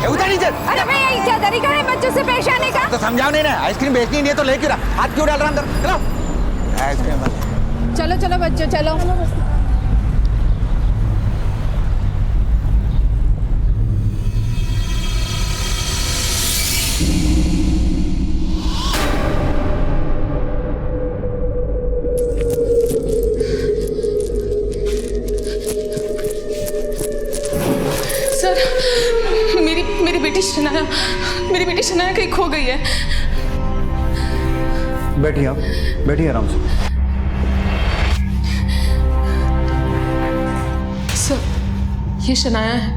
उधर नीचे। अरे भैया ये क्या तरीका है बच्चों से पेश आने का? तो समझाओ नहीं ना, आइसक्रीम बेचनी नहीं है तो ले क्यों रहा, हाथ क्यों डाल रहा अंदर? चलो आइसक्रीम वाले। चलो चलो बच्चों चलो। मेरी बेटी शनाया कहीं खो गई है। बैठिए आप, बैठिए आराम से। सर ये शनाया है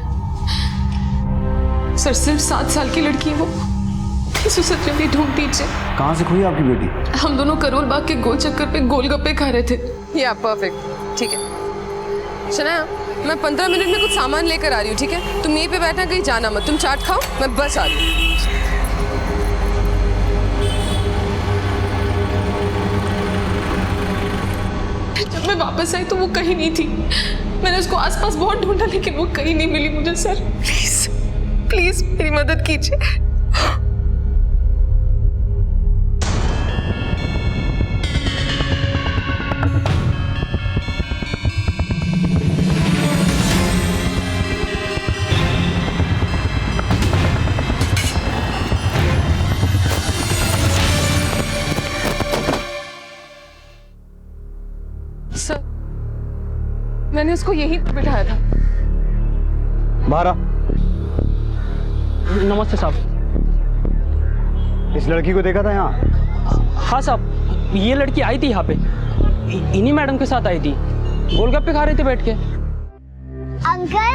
सर, सिर्फ 7 साल की लड़की है वो। प्लीज उसे जल्दी ढूंढ दीजिए। कहाँ से खोई आपकी बेटी? हम दोनों करोल बाग के गोल चक्कर पे गोलगप्पे खा रहे थे। या परफेक्ट, ठीक है शनाया, मैं 15 मिनट में कुछ सामान लेकर आ रही हूँ, ठीक है? तुम यहीं पे बैठना, कहीं जाना मत। तुम चाट खाओ, मैं बस आ रही हूँ। जब मैं वापस आई तो वो कहीं नहीं थी। मैंने उसको आसपास बहुत ढूंढा लेकिन वो कहीं नहीं मिली मुझे। सर प्लीज प्लीज मेरी मदद कीजिए। सर मैंने उसको यहीं पर बिठाया था। बाहर आ। नमस्ते साहब। इस लड़की को देखा था यहाँ? हाँ साहब, ये लड़की आई थी यहाँ पे, इन्हीं मैडम के साथ आई थी, गोलगप्पे खा रहे थे बैठ के। अंकल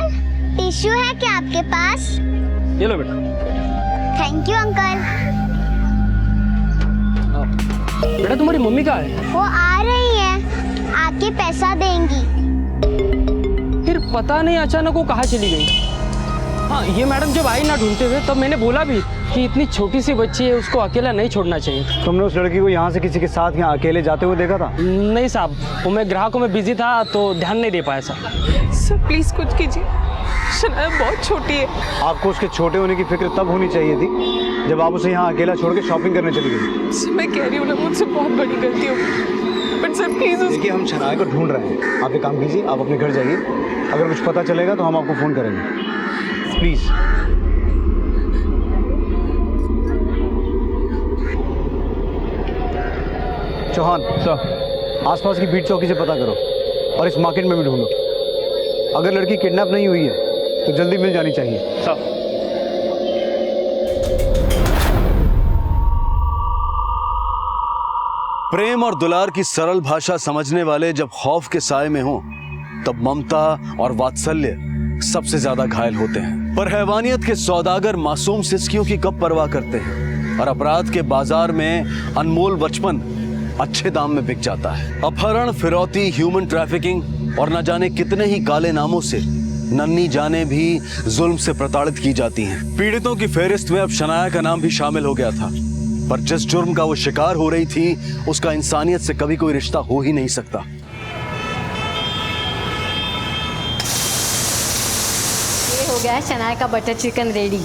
टिश्यू है क्या आपके पास? ये लो बेटा। Thank you uncle. बेटा तुम्हारी मम्मी कहाँ है? वो आ रही है, आके पैसा देंगी। फिर पता नहीं अचानक वो कहाँ चली गई। हाँ ये मैडम जब आई ना ढूंढते हुए तब मैंने बोला भी कि इतनी छोटी सी बच्ची है, उसको अकेला नहीं छोड़ना चाहिए। तुमने उस लड़की को यहाँ से किसी के साथ यहाँ अकेले जाते हुए देखा था? नहीं साहब, वो मैं ग्राहकों में बिजी था तो ध्यान नहीं दे पाया साहब। सर प्लीज कुछ कीजिए, शनाया बहुत छोटी है। आपको उसके छोटे होने की फिक्र तब होनी चाहिए थी जब आप उसे यहाँ अकेला छोड़ के शॉपिंग करने चली गई। सर मैं कह रही हूँ ना, मुझसे बहुत बड़ी गलती हो गई, बट सर प्लीज देखिए हम शनाया को ढूंढ रहे हैं, आप एक काम कीजिए, आप अपने घर जाइए, अगर कुछ पता चलेगा तो हम आपको फ़ोन करेंगे, प्लीज़। चौहान सर, आसपास की बीट चौकी से पता करो और इस मार्केट में भी ढूंढो। अगर लड़की किडनैप नहीं हुई है तो जल्दी मिल जानी चाहिए। सर प्रेम और दुलार की सरल भाषा समझने वाले जब खौफ के साए में हों तब ममता और वात्सल्य सबसे ज्यादा घायल होते हैं। पर हैवानियत के सौदागर मासूम सिस्कियों की कब परवाह करते हैं, और अपराध के बाजार में अनमोल बचपन अच्छे दाम में बिक जाता है। अपहरण, फिरौती, ह्यूमन ट्रैफिकिंग और न जाने कितने ही काले नामों से नन्ही जाने भी जुल्म से प्रताड़ित की जाती हैं। पीड़ितों की फेहरिस्त में अब शनाया का नाम भी शामिल हो गया था, पर जिस जुर्म का वो शिकार हो रही थी उसका इंसानियत से कभी कोई रिश्ता हो ही नहीं सकता। ये हो गया है शनाया का बटर चिकन रेडी।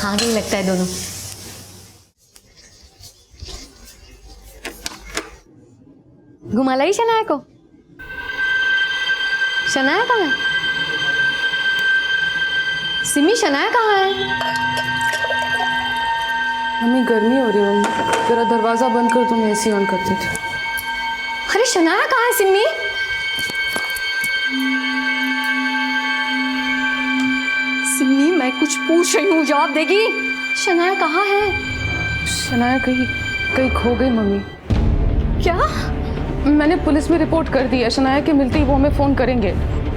हाँ नहीं लगता है दोनों। घुमा लाई शनाया को। शनाया कहाँ है? सिमी शनाया कहाँ है? मम्मी गर्मी हो रही है, मम्मी जरा दरवाजा बंद कर, तुम एसी ऑन करते थे। अरे शनाया कहाँ है सिमी? सिमी मैं कुछ पूछ रही हूँ, जवाब देगी। शनाया कहाँ है? शनाया कहीं खो गई मम्मी। क्या? मैंने पुलिस में रिपोर्ट कर दी है, शनाया के मिलते ही वो हमें फोन करेंगे।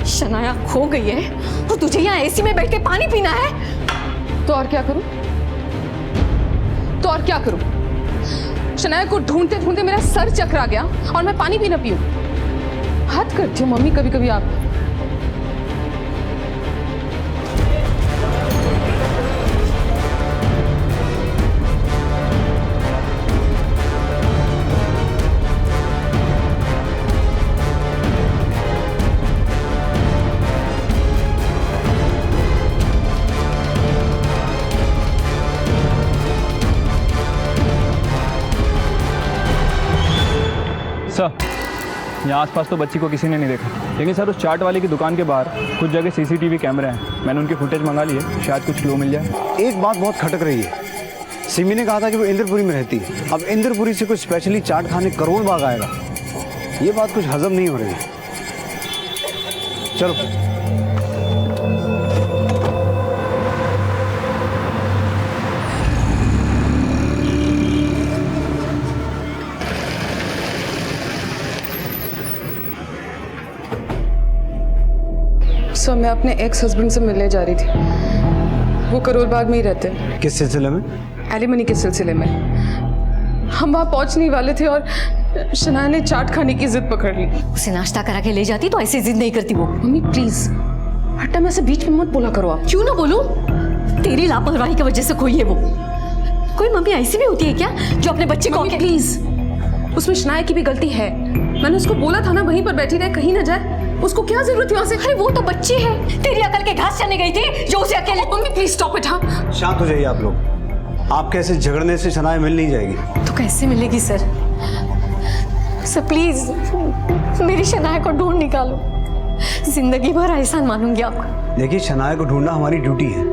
शनाया खो गई है तो तुझे यहाँ एसी में बैठ के पानी पीना है? तो और क्या करूं? शनाया को ढूंढते ढूंढते मेरा सर चकरा गया और मैं पानी भी ना पीऊं। हद करती हो मम्मी कभी कभी आप। यहाँ आसपास तो बच्ची को किसी ने नहीं देखा, लेकिन सर उस चाट वाले की दुकान के बाहर कुछ जगह सीसीटीवी कैमरे हैं। मैंने उनकी फुटेज मंगा ली है, शायद कुछ क्लू मिल जाए। एक बात बहुत खटक रही है, सिमी ने कहा था कि वो इंद्रपुरी में रहती है। अब इंद्रपुरी से कोई स्पेशली चाट खाने करोल बाग आएगा, ये बात कुछ हजम नहीं हो रही है। चलो सर मैं अपने एक्स हस्बैंड से मिलने जा रही थी, वो करोल बाग में ही रहते हैं। किस सिलसिले में? एलिमनी के सिलसिले में। हम वहाँ पहुँचने वाले थे और शनाया ने चाट खाने की जिद पकड़ ली। उसे नाश्ता करा के ले जाती तो ऐसे जिद नहीं करती वो। मम्मी प्लीज हर टाइम ऐसे बीच में मत बोला करो आप। क्यों ना बोलूं? तेरी लापरवाही की वजह से खोई है वो। कोई मम्मी ऐसी भी होती है क्या जो अपने बच्चे को? प्लीज, उसमें शनाया की भी गलती है। मैंने उसको बोला था ना वहीं पर बैठी रहे, कहीं ना जाए। उसको क्या जरूरत थी वहां से? अरे वो तो बच्ची है, तेरी अकल के घास चने गई थी जो उसे अकेले। Mummy please stop it. हाँ शांत हो जाइए आप लोग, आपके ऐसे झगड़ने से शनाया मिल नहीं जाएगी। तो कैसे मिलेगी सर? सर प्लीज मेरी शनाया को ढूंढ निकालो, जिंदगी भर एहसान मानूंगी आपका। देखिए शनाया को ढूंढना हमारी ड्यूटी है,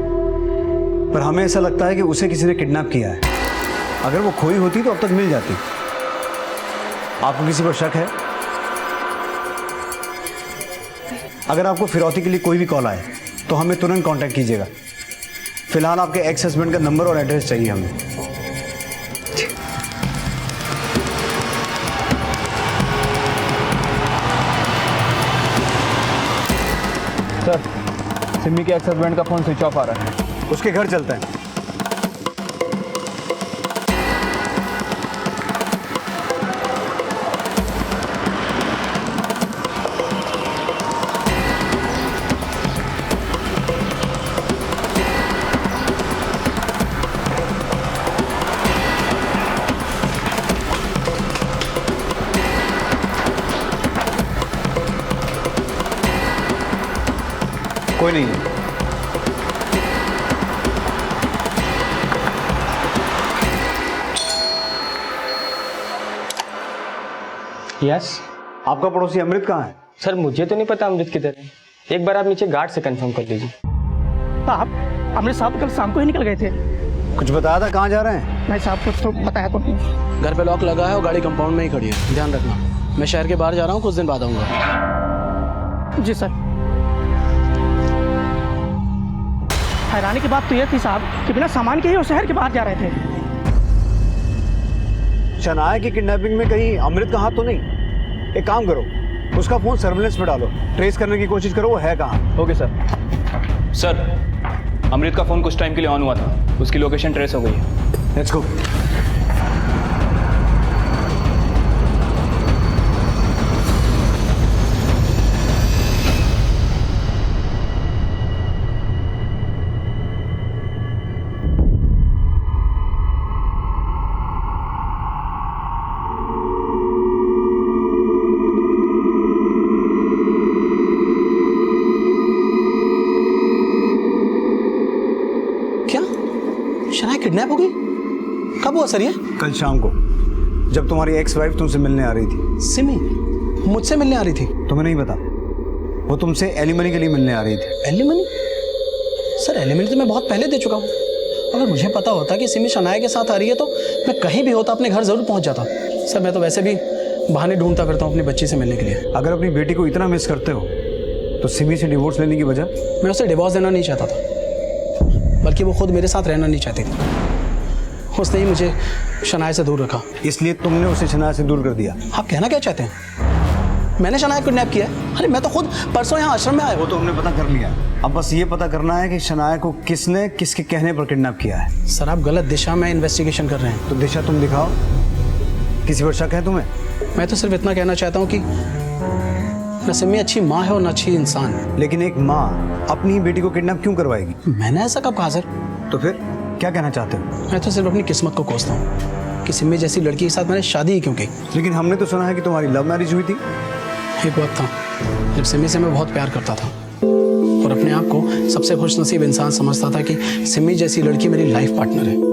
पर हमें ऐसा लगता है कि उसे किसी ने किडनैप किया है। अगर वो खोई होती तो अब तक मिल जाती। आपको किसी पर शक है? अगर आपको फिरौती के लिए कोई भी कॉल आए तो हमें तुरंत कांटेक्ट कीजिएगा। फिलहाल आपके एक्स हस्बैंड का नंबर और एड्रेस चाहिए हमें। सर सिमी के एक्स हस्बैंड का फ़ोन स्विच ऑफ आ रहा है। उसके घर चलते हैं। कोई नहीं है। यस आपका पड़ोसी अमृत कहाँ है? सर मुझे तो नहीं पता अमृत किधर है, एक बार आप नीचे गार्ड से कंफर्म कर लीजिए। साहब अमृत साहब कल शाम को ही निकल गए थे। कुछ बताया था कहाँ जा रहे हैं? नहीं साहब कुछ तो बताया तो नहीं। घर पे लॉक लगा है और गाड़ी कंपाउंड में ही खड़ी है, ध्यान रखना। मैं शहर के बाहर जा रहा हूँ, कुछ दिन बाद आऊँगा। जी सर। हैरानी की बात तो यह थी साहब कि बिना सामान के ही वो शहर के बाहर जा रहे थे। शनाया की किडनैपिंग में कहीं अमृत का हाथ तो नहीं? एक काम करो, उसका फोन सर्विलेंस में डालो, ट्रेस करने की कोशिश करो वो है कहाँ। Okay sir. सर अमृत का फ़ोन कुछ टाइम के लिए ऑन हुआ था, उसकी लोकेशन ट्रेस हो गई है। Let's go. शनाया किडनैप हो गई? कब हुआ सर ये? कल शाम को, जब तुम्हारी एक्स वाइफ तुमसे मिलने आ रही थी। सिमी मुझसे मिलने आ रही थी? तुम्हें नहीं पता, वो तुमसे एलिमनी के लिए मिलने आ रही थी। एलिमनी? सर एलिमनी तो मैं बहुत पहले दे चुका हूँ। अगर मुझे पता होता कि सिमी शनाया के साथ आ रही है तो मैं कहीं भी होता अपने घर जरूर पहुँच जाता। सर मैं तो वैसे भी बहाने ढूंढता फिरता हूँ अपनी बच्ची से मिलने के लिए। अगर अपनी बेटी को इतना मिस करते हो तो सिमी से डिवोर्स लेने की वजह? मैं उसे डिवोर्स देना नहीं चाहता था, बल्कि वो खुद मेरे साथ रहना नहीं चाहती थी। उसने ही मुझे शनाया से दूर रखा। इसलिए तुमने उसे शनाया से दूर कर दिया? आप कहना क्या चाहते हैं? मैंने शनाया को किडनैप किया है? अरे मैं तो खुद परसों यहाँ आश्रम में आया। वो तो हमने पता कर लिया, अब बस ये पता करना है कि शनाया को किसने किसके कहने पर किडनैप किया है। सर आप गलत दिशा में इन्वेस्टिगेशन कर रहे हैं। तो दिशा तुम दिखाओ, किसी पर शक है तुम्हें? मैं तो सिर्फ इतना कहना चाहता हूँ कि न सिमी अच्छी माँ है और न अच्छी इंसान। लेकिन एक माँ अपनी बेटी को किडनैप क्यों करवाएगी? मैंने ऐसा कब कहा सर? तो फिर क्या कहना चाहते हो? मैं तो सिर्फ अपनी किस्मत को कोसता हूँ कि सिमी जैसी लड़की के साथ मैंने शादी ही क्यों की। लेकिन हमने तो सुना है कि तुम्हारी लव मैरिज हुई थी। एक वक्त था जब सिमी से मैं बहुत प्यार करता था और अपने आप को सबसे खुशनसीब इंसान समझता था कि सिमी जैसी लड़की मेरी लाइफ पार्टनर है।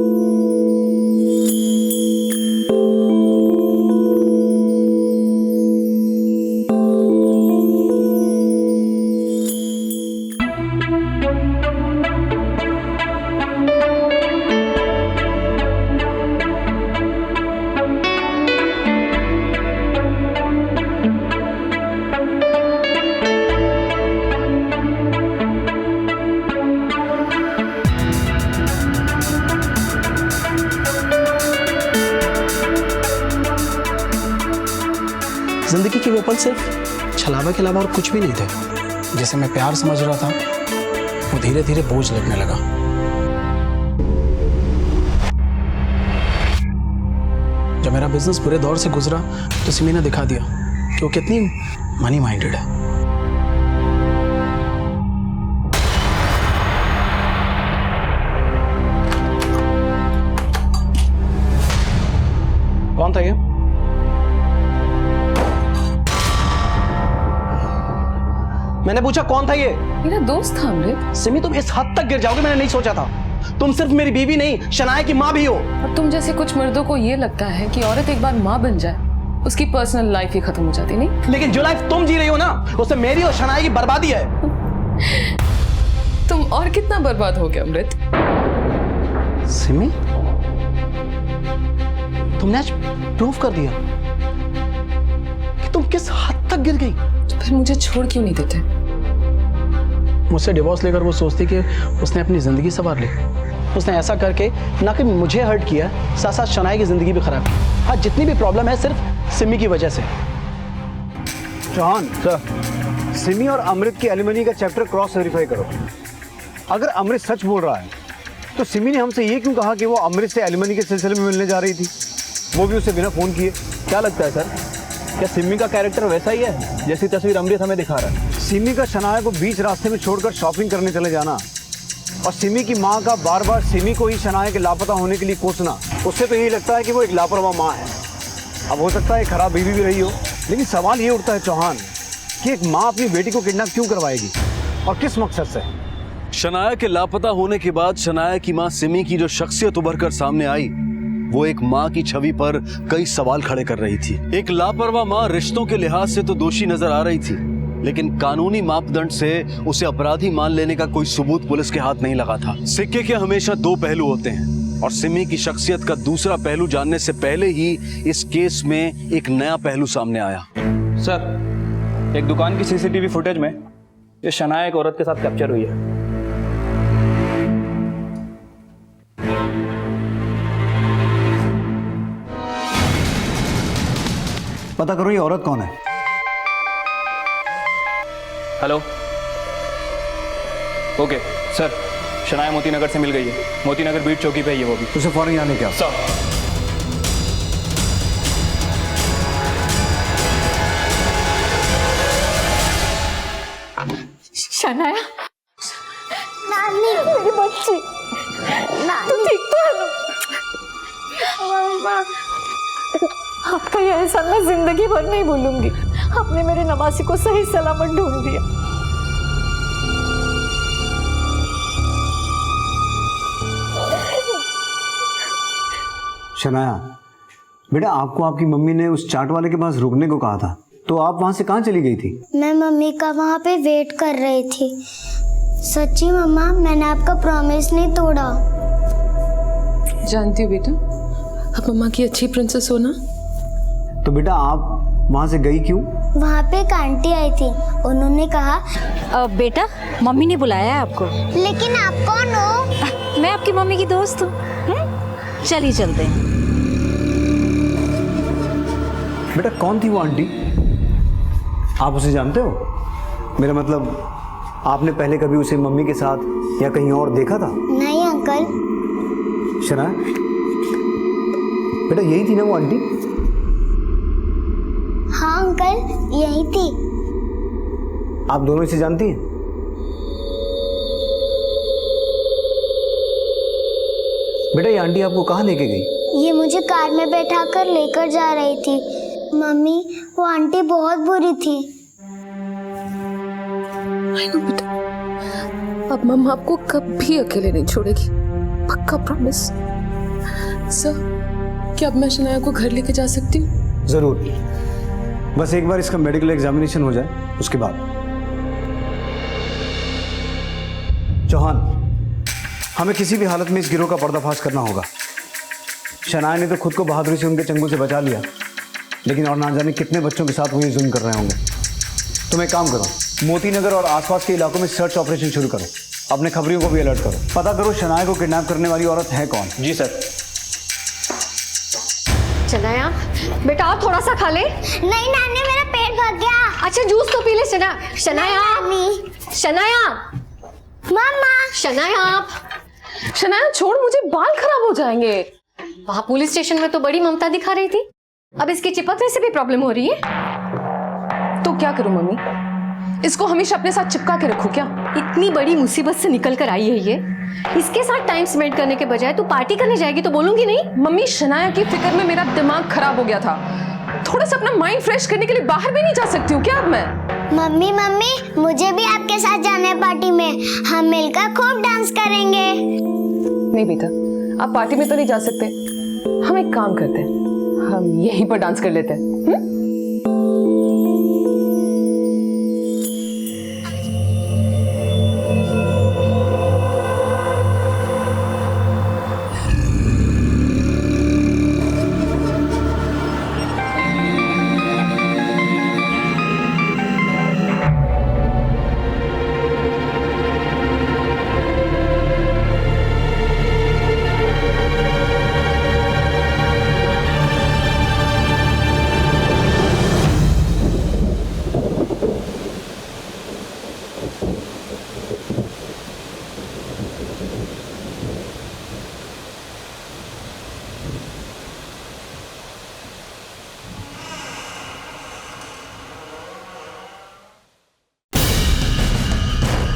ऊपर सिर्फ छलावा के अलावा और कुछ भी नहीं थे। जिसे मैं प्यार समझ रहा था वो धीरे धीरे बोझ लगने लगा। जब मेरा बिजनेस बुरे दौर से गुजरा तो सिमी ने दिखा दिया कि वो कितनी मनी माइंडेड है। कौन था ये? मैंने पूछा कौन था ये? मेरा दोस्त था अमृत। सिमी तुम इस हद तक गिर जाओगे मैंने नहीं सोचा था। तुम सिर्फ मेरी बीवी नहीं शनाया की माँ भी हो। और तुम जैसे कुछ मर्दों को ये लगता है कि औरत एक बार माँ बन जाए उसकी पर्सनल लाइफ ही खत्म हो जाती, नहीं? लेकिन जो लाइफ तुम जी रही हो ना उससे मेरी और शनाया की बर्बादी है। तुम और कितना बर्बाद हो गए अमृत? सिमी तुमने आज प्रूव कर दिया कि तुम किस हद तक गिर गई। तो फिर मुझे छोड़ क्यों नहीं देते? मुझसे डिवोर्स लेकर वो सोचती कि उसने अपनी जिंदगी संवार ली। उसने ऐसा करके ना कि मुझे हर्ट किया, साथ साथ शनाया की जिंदगी भी खराब की। हाँ, जितनी भी प्रॉब्लम है सिर्फ सिमी की वजह से। चौहान सर, सिमी और अमृत की एलिमनी का चैप्टर क्रॉस वेरीफाई करो। अगर अमृत सच बोल रहा है तो सिमी ने हमसे ये क्यों कहा कि वो अमृत से एलिमनी के सिलसिले में मिलने जा रही थी, वो भी उसे बिना फोन किए? क्या लगता है सर, क्या सिमी का कैरेक्टर वैसा ही है जैसी तस्वीर अमृत हमें दिखा रहा है? सिमी का शनाया को बीच रास्ते में छोड़कर शॉपिंग करने चले जाना और सिमी की माँ का बार बार सिमी को ही शनाया के लापता होने के लिए कोसना, उससे तो यही लगता है कि वो एक लापरवाह माँ है। अब हो सकता है खराब बीवी भी रही हो, लेकिन सवाल ये उठता है चौहान कि एक माँ अपनी बेटी को किडनैप क्यों करवाएगी और किस मकसद से? शनाया के लापता होने के बाद शनाया की मां सिमी की जो शख्सियत उभर कर सामने आई वो एक मां की छवि पर कई सवाल खड़े कर रही थी। एक लापरवाह मां रिश्तों के लिहाज से तो दोषी नजर आ रही थी, लेकिन कानूनी मापदंड से उसे अपराधी मान लेने का कोई सबूत पुलिस के हाथ नहीं लगा था। सिक्के के हमेशा दो पहलू होते हैं और सिमी की शख्सियत का दूसरा पहलू जानने से पहले ही इस केस में एक नया पहलू सामने आया। सर, एक दुकान की सीसीटीवी फुटेज में ये शनाया एक औरत के साथ कैप्चर हुई है। पता करो ये औरत कौन है। Hello, okay sir, Shanaya Moti Nagar से मिल गई है। मोती नगर बीट चौकी पे है वो भी। उसे फौरन आने क्या सर। शनाया, नानी मेरी बच्ची, नानी ठीक तो है ना? आपका ये एहसान मैं जिंदगी भर नहीं भूलूंगी। आपने मेरे नवासी को सही सलामत ढूंढ दिया। शनाया बेटा, आपको आपकी मम्मी ने उस चाट वाले के पास रुकने को कहा था, तो आप वहां से कहाँ चली गई थी? मैं मम्मी का वहाँ पे वेट कर रही थी। सच्ची मम्मा, मैंने आपका प्रॉमिस नहीं तोड़ा। जानती हूँ बेटा, आप मम्मा की अच्छी प्रिंसेस हो ना। तो बेटा आप वहां से गई क्यों? वहाँ पे एक आंटी आई थी, उन्होंने कहा बेटा, मम्मी ने बुलाया है आपको। लेकिन आप कौन हो? मैं आपकी मम्मी की दोस्त हूँ। चलिए चलते हैं। बेटा कौन थी वो आंटी? आप उसे जानते हो? मेरा मतलब आपने पहले कभी उसे मम्मी के साथ या कहीं और देखा था? नहीं अंकल। शनाया बेटा, यही थी ना वो आंटी? हाँ अंकल, यही थी। आप दोनों इसे जानती हैं? बेटा ये आंटी आपको कहाँ लेके गई? ये मुझे कार में बैठा कर लेकर जा रही थी। मम्मी, वो आंटी बहुत बुरी थी। बेटा, अब मम्मा आपको कभी अकेले नहीं छोड़ेगी, पक्का प्रॉमिस। सर, क्या अब मैं शनाया को घर लेके जा सकती हूँ? जरूर, बस एक बार इसका मेडिकल एग्जामिनेशन हो जाए उसके बाद। चौहान, हमें किसी भी हालत में इस गिरोह का पर्दाफाश करना होगा। शनाया ने तो खुद को बहादुरी से उनके चंगुल से बचा लिया, लेकिन और ना जाने कितने बच्चों के साथ वो ये जुल्म कर रहे होंगे। तुम एक काम करो, मोती नगर और आसपास के इलाकों में सर्च ऑपरेशन शुरू करो। अपने खबरियों को भी अलर्ट करो। पता करो शनाया को किडनैप करने वाली औरत है कौन। जी सर। शनाया बेटा, आप थोड़ा सा खा ले। नहीं नानी, मेरा पेट वेट भाग गया। अच्छा जूस तो पी ले शना। शनाया, शनाया, मम्मा, शनाया। शनाया छोड़, मुझे बाल खराब हो जाएंगे। वहां पुलिस स्टेशन में तो बड़ी ममता दिखा रही थी, अब इसके चिपकने से भी प्रॉब्लम हो रही है। तो क्या करूं मम्मी, इसको हमेशा अपने साथ चिपका के रखूं क्या? इतनी बड़ी मुसीबत से निकल कर आई है ये, इसके साथ टाइम स्पेंड करने के बजाय तू पार्टी करने जाएगी तो बोलूंगी नहीं? मम्मी शनाया की फिक्र में मेरा दिमाग खराब हो गया था, थोड़ा सा अपना माइंड फ्रेश करने के लिए बाहर भी नहीं जा सकती हूँ क्या अब मैं? मम्मी मम्मी, मुझे भी आपके साथ जाना है पार्टी में, हम मिलकर खूब डांस करेंगे। नहीं बेटा, आप पार्टी में तो नहीं जा सकते, हम एक काम करते हैं, हम यहीं पर डांस कर लेते हैं।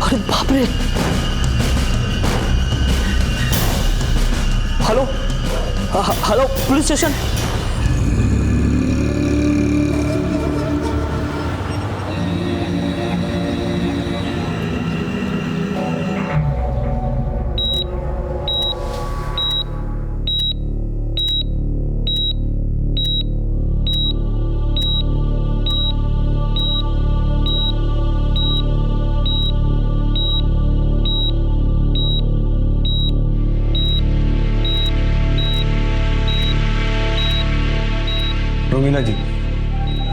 अरे बाप रे। Hello hello police station. Romila ji,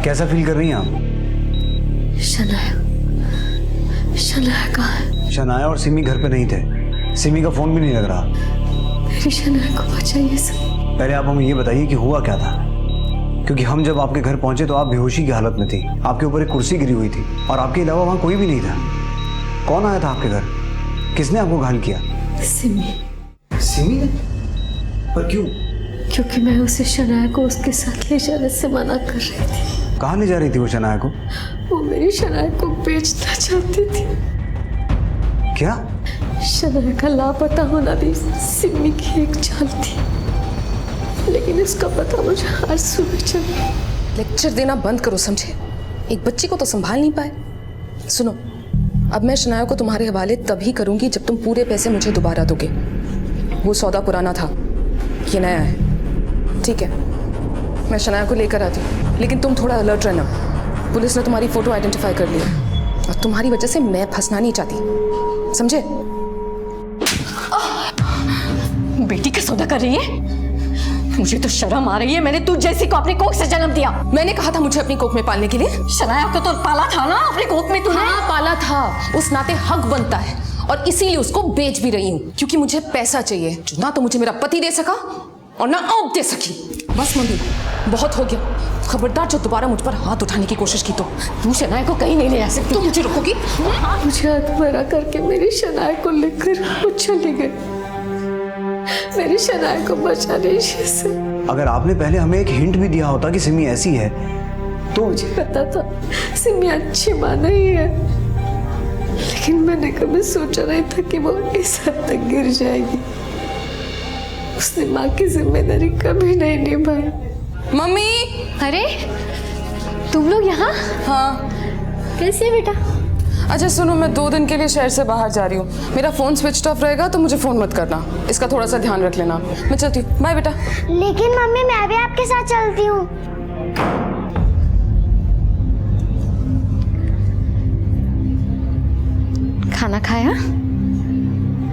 कैसा फील कर रही हैं आप? शनाया, शनाया कहाँ है? शनाया और सिमी घर पे नहीं थे, सिमी का फोन भी नहीं लग रहा। मेरी शनाया को बचाइए सर। पहले आप हमें ये बताइए कि हुआ क्या था, क्योंकि हम जब आपके घर पहुंचे तो आप बेहोशी की हालत में थी, आपके ऊपर एक कुर्सी गिरी हुई थी और आपके अलावा वहाँ कोई भी नहीं था। कौन आया था आपके घर, किसने आपको घायल किया? सिमी। सिमी ने? पर क्यों? क्योंकि मैं उसे शनाया को उसके साथ ले जाने से मना कर रही थी। कहाँ ले जा रही थी वो शनाया को? वो मेरी शनाया को बेचना चाहती थी। क्या? शनाया का लापता होना भी सिमी की एक चाल थी, लेकिन इसका पता मुझे आज सुबह चला। लेक्चर देना बंद करो, समझे? एक बच्ची को तो संभाल नहीं पाए। सुनो, अब मैं शनाया को तुम्हारे हवाले तभी करूंगी जब तुम पूरे पैसे मुझे दोबारा दोगे। वो सौदा पुराना था, ये नया है, ठीक है? मैं शनाया को लेकर आती हूँ, लेकिन तुम थोड़ा अलर्ट रहना। पुलिस ने तुम्हारी फोटो आइडेंटिफाई कर लिया और तुम्हारी वजह से मैं फंसना नहीं चाहती, समझे? बेटी का सौदा कर रही है? मुझे तो शर्म आ रही है, मैंने तू जैसी को अपनी कोख से जन्म दिया। मैंने कहा था मुझे अपनी कोख में पालने के लिए। शनाया को तो पाला था ना अपनी कोख में तूने। हाँ पाला था, उस नाते हक बनता है और इसीलिए उसको बेच भी रही हूँ, क्योंकि मुझे पैसा चाहिए जो ना तो मुझे मेरा पति दे सका और ना आप दे सकी। बस मम्मी, बहुत हो गया। खबरदार जो दोबारा मुझ पर हाथ उठाने की कोशिश की तो तू शनाया को कहीं नहीं ले आ सकती। तुम मुझे रोकोगी? मुझे अधमरा करके मेरी शनाया को लेकर वो चली गई, मेरी शनाया को बचाने से। अगर आपने पहले हमें एक हिंट भी दिया होता कि सिमी ऐसी है तो। मुझे पता था सिमी अच्छी माँ नहीं है, लेकिन मैंने कभी सोचा नहीं था कि वो इस हद तक गिर जाएगी। उसने माँ की जिम्मेदारी कभी नहीं निभाई। मम्मी! अरे तुम लोग यहाँ? हाँ। कैसी है बेटा? अच्छा सुनो, मैं 2 दिन के लिए शहर से बाहर जा रही हूँ, मेरा फोन स्विच ऑफ रहेगा तो मुझे फोन मत करना, इसका थोड़ा सा ध्यान रख लेना। मैं चलती हूँ, बाय बेटा। लेकिन मम्मी मैं भी आपके साथ चलती हूँ। खाना खाया?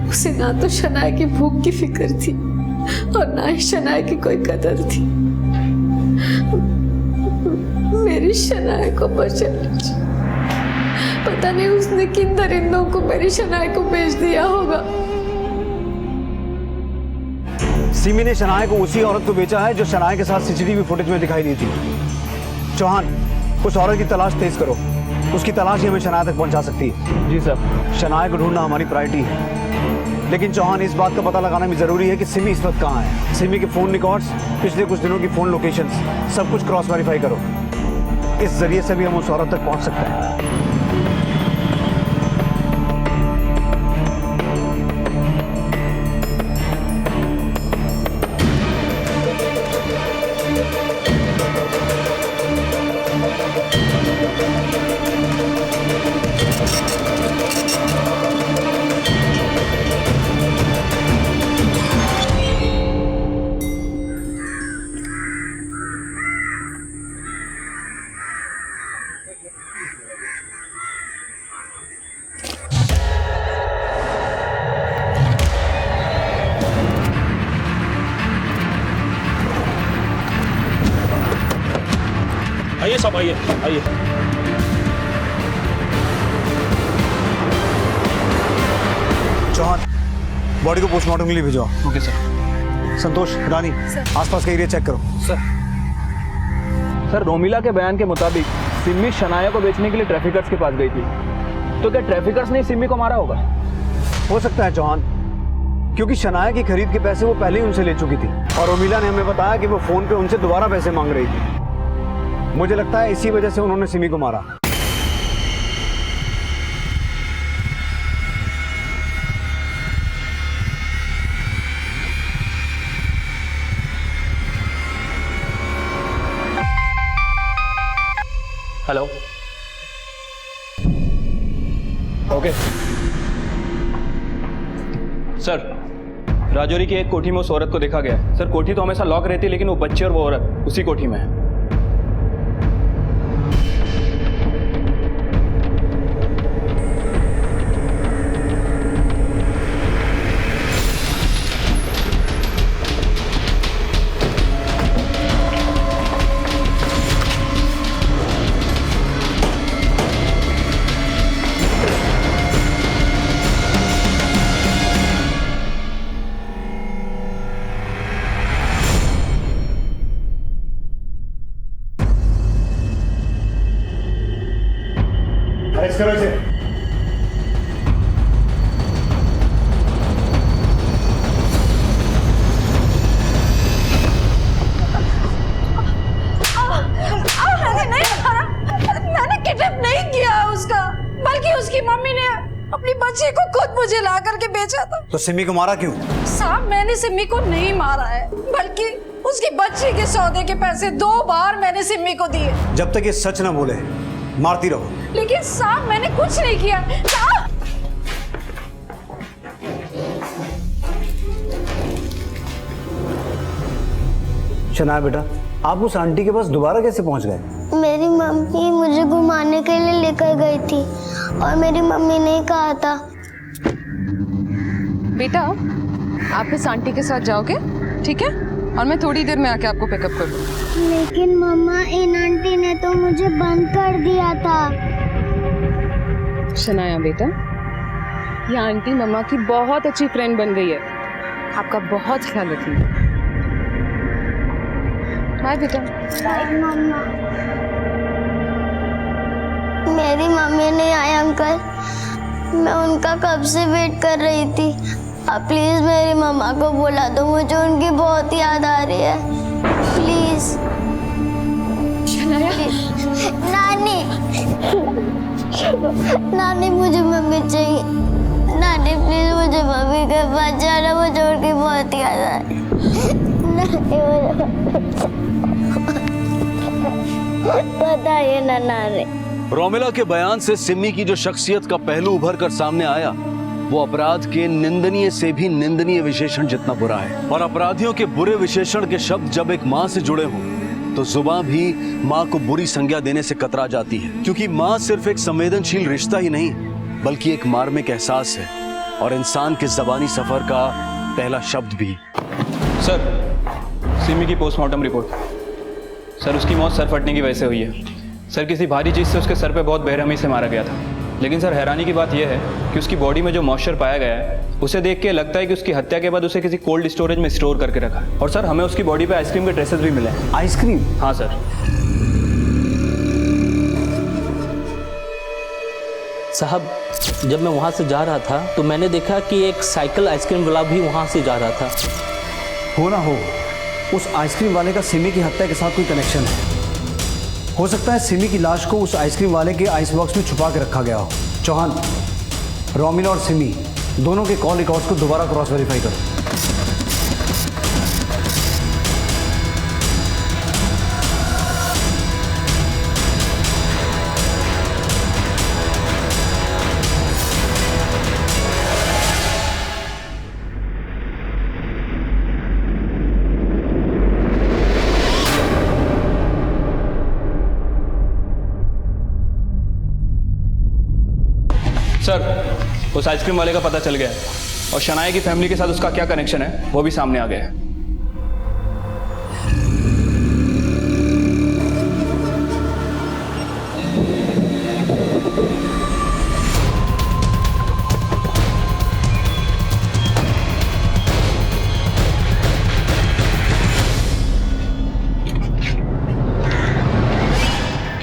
उसे ना तो शनाया की भूख की फिक्र थी और ना ही शनाया की कोई कदर थी। मेरी शनाया को बचा लीजिए। पता नहीं उसने किन दरिंदों को मेरी शनाया को बेच दिया होगा। सिमी ने शनाया को उसी औरत को बेचा है जो शनाया के साथ सीसीटीवी फुटेज में दिखाई दी थी। चौहान, उस औरत की तलाश तेज करो। उसकी तलाश ही हमें शनाया तक पहुंचा सकती है। जी सर। शनाया को ढूंढना हमारी प्रायोरिटी है, लेकिन चौहान इस बात का पता लगाना भी जरूरी है कि सिमी इस वक्त कहाँ है। सिमी के फोन रिकॉर्ड्स, पिछले कुछ दिनों की फोन लोकेशंस, सब कुछ क्रॉस वेरीफाई करो। इस जरिए से भी हम उस औरत तक पहुंच सकते हैं। आइए सब, आइए आइए। चौहान, बॉडी को पोस्टमार्टम के लिए भिजवाओ। Okay sir. संतोष, रानी, आसपास का एरिया चेक करो। सर, रोमिला के बयान के मुताबिक सिमी शनाया को बेचने के लिए ट्रैफिकर्स के पास गई थी, तो क्या ट्रैफिकर्स ने सिमी को मारा होगा? हो सकता है चौहान, क्योंकि शनाया की खरीद के पैसे वो पहले ही उनसे ले चुकी थी और रोमिला ने हमें बताया कि वो फोन पे उनसे दोबारा पैसे मांग रही थी। मुझे लगता है इसी वजह से उन्होंने सिमी को मारा। हेलो। ओके सर, राजौरी की एक कोठी में उस औरत को देखा गया है। सर, कोठी तो हमेशा लॉक रहती है, लेकिन वो बच्चे और वो औरत उसी कोठी में है। अरेस्ट करो इसे। मैंने किडनैप नहीं किया उसका, बल्कि उसकी मम्मी ने अपनी बच्ची को खुद मुझे ला करके बेचा था। तो सिमी को मारा क्यों? साहब, मैंने सिमी को नहीं मारा है, बल्कि उसकी बच्ची के सौदे के पैसे 2 बार मैंने सिमी को दिए। जब तक ये सच ना बोले मारती रहो। लेकिन साहब, मैंने कुछ नहीं किया। साहब, शनाया बेटा, आप उस आंटी के पास दोबारा कैसे पहुंच गए? मेरी मम्मी मुझे घुमाने के लिए लेकर गई थी और मेरी मम्मी ने कहा था। बेटा, आप इस आंटी के साथ जाओगे, ठीक है? और मैं थोड़ी देर में आके आपको पिकअप कर लूँ। लेकिन मम्मा, इन आंटी ने तो मुझे बंद कर दिया था। शनाया बेटा, ये आंटी मम्मा की बहुत अच्छी फ्रेंड बन गई है। आपका बहुत ख्याल रखिए। बाय बेटा। बाय मम्मा। मेरी मम्मी नहीं आई अंकल, मैं उनका कब से वेट कर रही थी। आप प्लीज मेरी मम्मा को बुला दो, मुझे उनकी बहुत याद आ रही है। प्लीज। शनाया। नानी, नानी मुझे मम्मी चाहिए। नानी प्लीज मुझे मम्मी के पास जाना, मुझे उनकी बहुत याद आ रही है। बताइए ना नानी। रोमिला के बयान से सिमी की जो शख्सियत का पहलू उभर कर सामने आया, वो अपराध के निंदनीय से भी निंदनीय विशेषण जितना बुरा है। और अपराधियों के बुरे विशेषण के शब्द जब एक माँ से जुड़े हों तो जुबान भी माँ को बुरी संज्ञा देने से कतरा जाती है, क्योंकि माँ सिर्फ एक संवेदनशील रिश्ता ही नहीं बल्कि एक मार्मिक एहसास है और इंसान के ज़बानी सफर का पहला शब्द भी। सर, सिमी की पोस्टमार्टम रिपोर्ट। सर, उसकी मौत सर फटने की वजह से हुई है। सर, किसी भारी चीज़ से उसके सर पे बहुत बेरहमी से मारा गया था। लेकिन सर, हैरानी की बात यह है कि उसकी बॉडी में जो मॉइस्चर पाया गया है, उसे देख के लगता है कि उसकी हत्या के बाद उसे किसी कोल्ड स्टोरेज में स्टोर करके रखा है। और सर, हमें उसकी बॉडी पे आइसक्रीम के ट्रेसेस भी मिले हैं। आइसक्रीम? हाँ सर। साहब जब मैं वहाँ से जा रहा था तो मैंने देखा कि एक साइकिल आइसक्रीम वाला भी वहाँ से जा रहा था। हो ना हो, उस आइसक्रीम वाले का सिमी की हत्या के साथ कोई कनेक्शन है। हो सकता है सिमी की लाश को उस आइसक्रीम वाले के आइस बॉक्स में छुपा के रखा गया हो। चौहान, रोमिला और सिमी दोनों के कॉल रिकॉर्ड्स को दोबारा क्रॉस वेरीफाई करो। सर उस आइसक्रीम वाले का पता चल गया है और शनाया की फैमिली के साथ उसका क्या कनेक्शन है वो भी सामने आ गया है।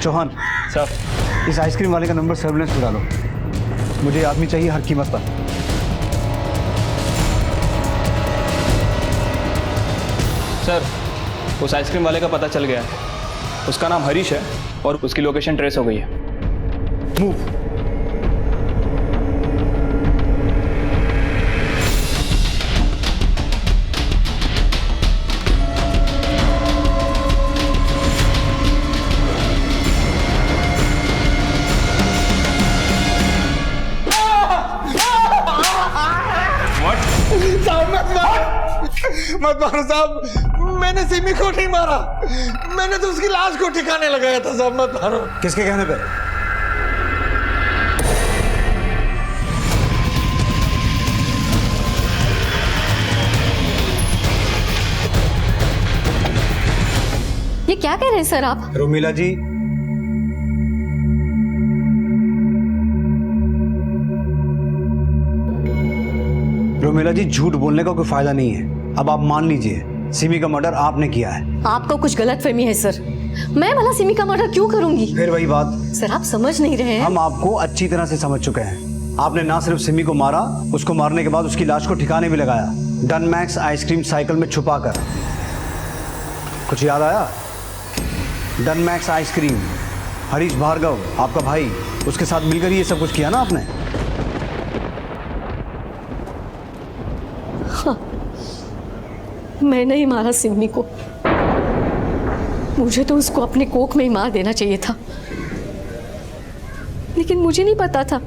चौहान सर इस आइसक्रीम वाले का नंबर सर्विलेंस पे डालो। मुझे आदमी चाहिए हर कीमत पर। सर उस आइसक्रीम वाले का पता चल गया है। उसका नाम हरीश है और उसकी लोकेशन ट्रेस हो गई है। मूव। मत मारो साहब, मैंने सिमी को नहीं मारा, मैंने तो उसकी लाश को ठिकाने लगाया था साहब, मत मारो। किसके कहने पे? ये क्या कह रहे हैं सर आप? रोमिला जी, रोमिला जी झूठ बोलने का कोई फायदा नहीं है। अब आप मान लीजिए सिमी का मर्डर आपने किया है। आपको कुछ गलतफहमी है सर। मैं भला सिमी का मर्डर क्यों करूंगी? फिर वही बात। सर आप समझ नहीं रहे हैं। हम आपको अच्छी तरह से समझ चुके हैं। आपने ना सिर्फ सिमी को मारा, उसको मारने के बाद उसकी लाश को ठिकाने भी लगाया, डन मैक्स आइसक्रीम साइकिल में छुपा कर। कुछ याद आया? Done Max ice cream, Harish Bhargav आपका भाई, उसके साथ मिलकर ये सब कुछ किया ना आपने? हाँ, मैं नहीं मारा सिमी को। मुझे तो उसको अपने कोख में ही मार देना चाहिए था, लेकिन मुझे नहीं पता था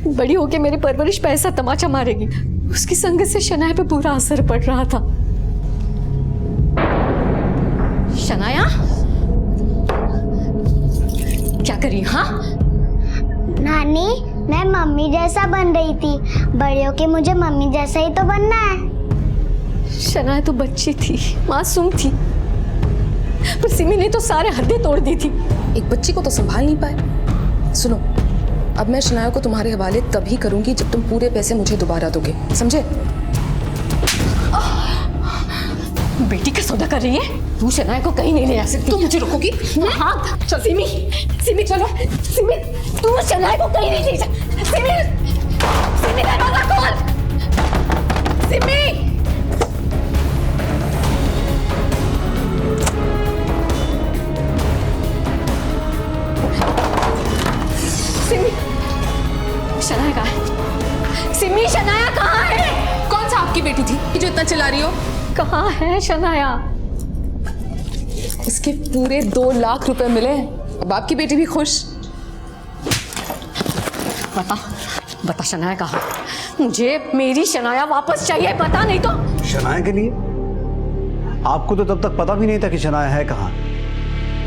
बड़ी होके मेरी परवरिश पे ऐसा तमाचा मारेगी। उसकी संगत से शनाया पे बुरा असर पड़ रहा था। शनाया क्या करी? हाँ नानी, मैं मम्मी जैसा बन रही थी, बड़े होके मुझे मम्मी जैसा ही तो बनना है। शनाया तो बच्ची थी, मासूम थी, पर सिमी ने तो सारे हदें तोड़ दी थी। एक बच्ची को तो संभाल नहीं पाए। सुनो, अब मैं शनाया को तुम्हारे हवाले तभी करूंगी जब तुम पूरे पैसे मुझे दोबारा दोगे, समझे? बेटी का सौदा कर रही है तू? शनाया को कहीं नहीं ले जा सकती। तुम मुझे रोकोगी? हाँ चल सिमी, सिमी चलो। सिमी तू शनाया को कहीं नहीं ले जा। सिमी, सिमी दरवाजा खोल। सिमी, सिमी, शनाया कहाँ है? सिमी, शनाया कहाँ है? कौन सा आपकी बेटी थी जो इतना चिल्ला रही हो? कहाँ है शनाया? इसके पूरे 2 लाख रुपए मिले, अब आपकी बेटी भी खुश। बता बता शनाया कहाँ? मुझे मेरी शनाया वापस चाहिए, पता नहीं तो। शनाया के लिए? आपको तो तब तक पता भी नहीं था कि शनाया है कहाँ,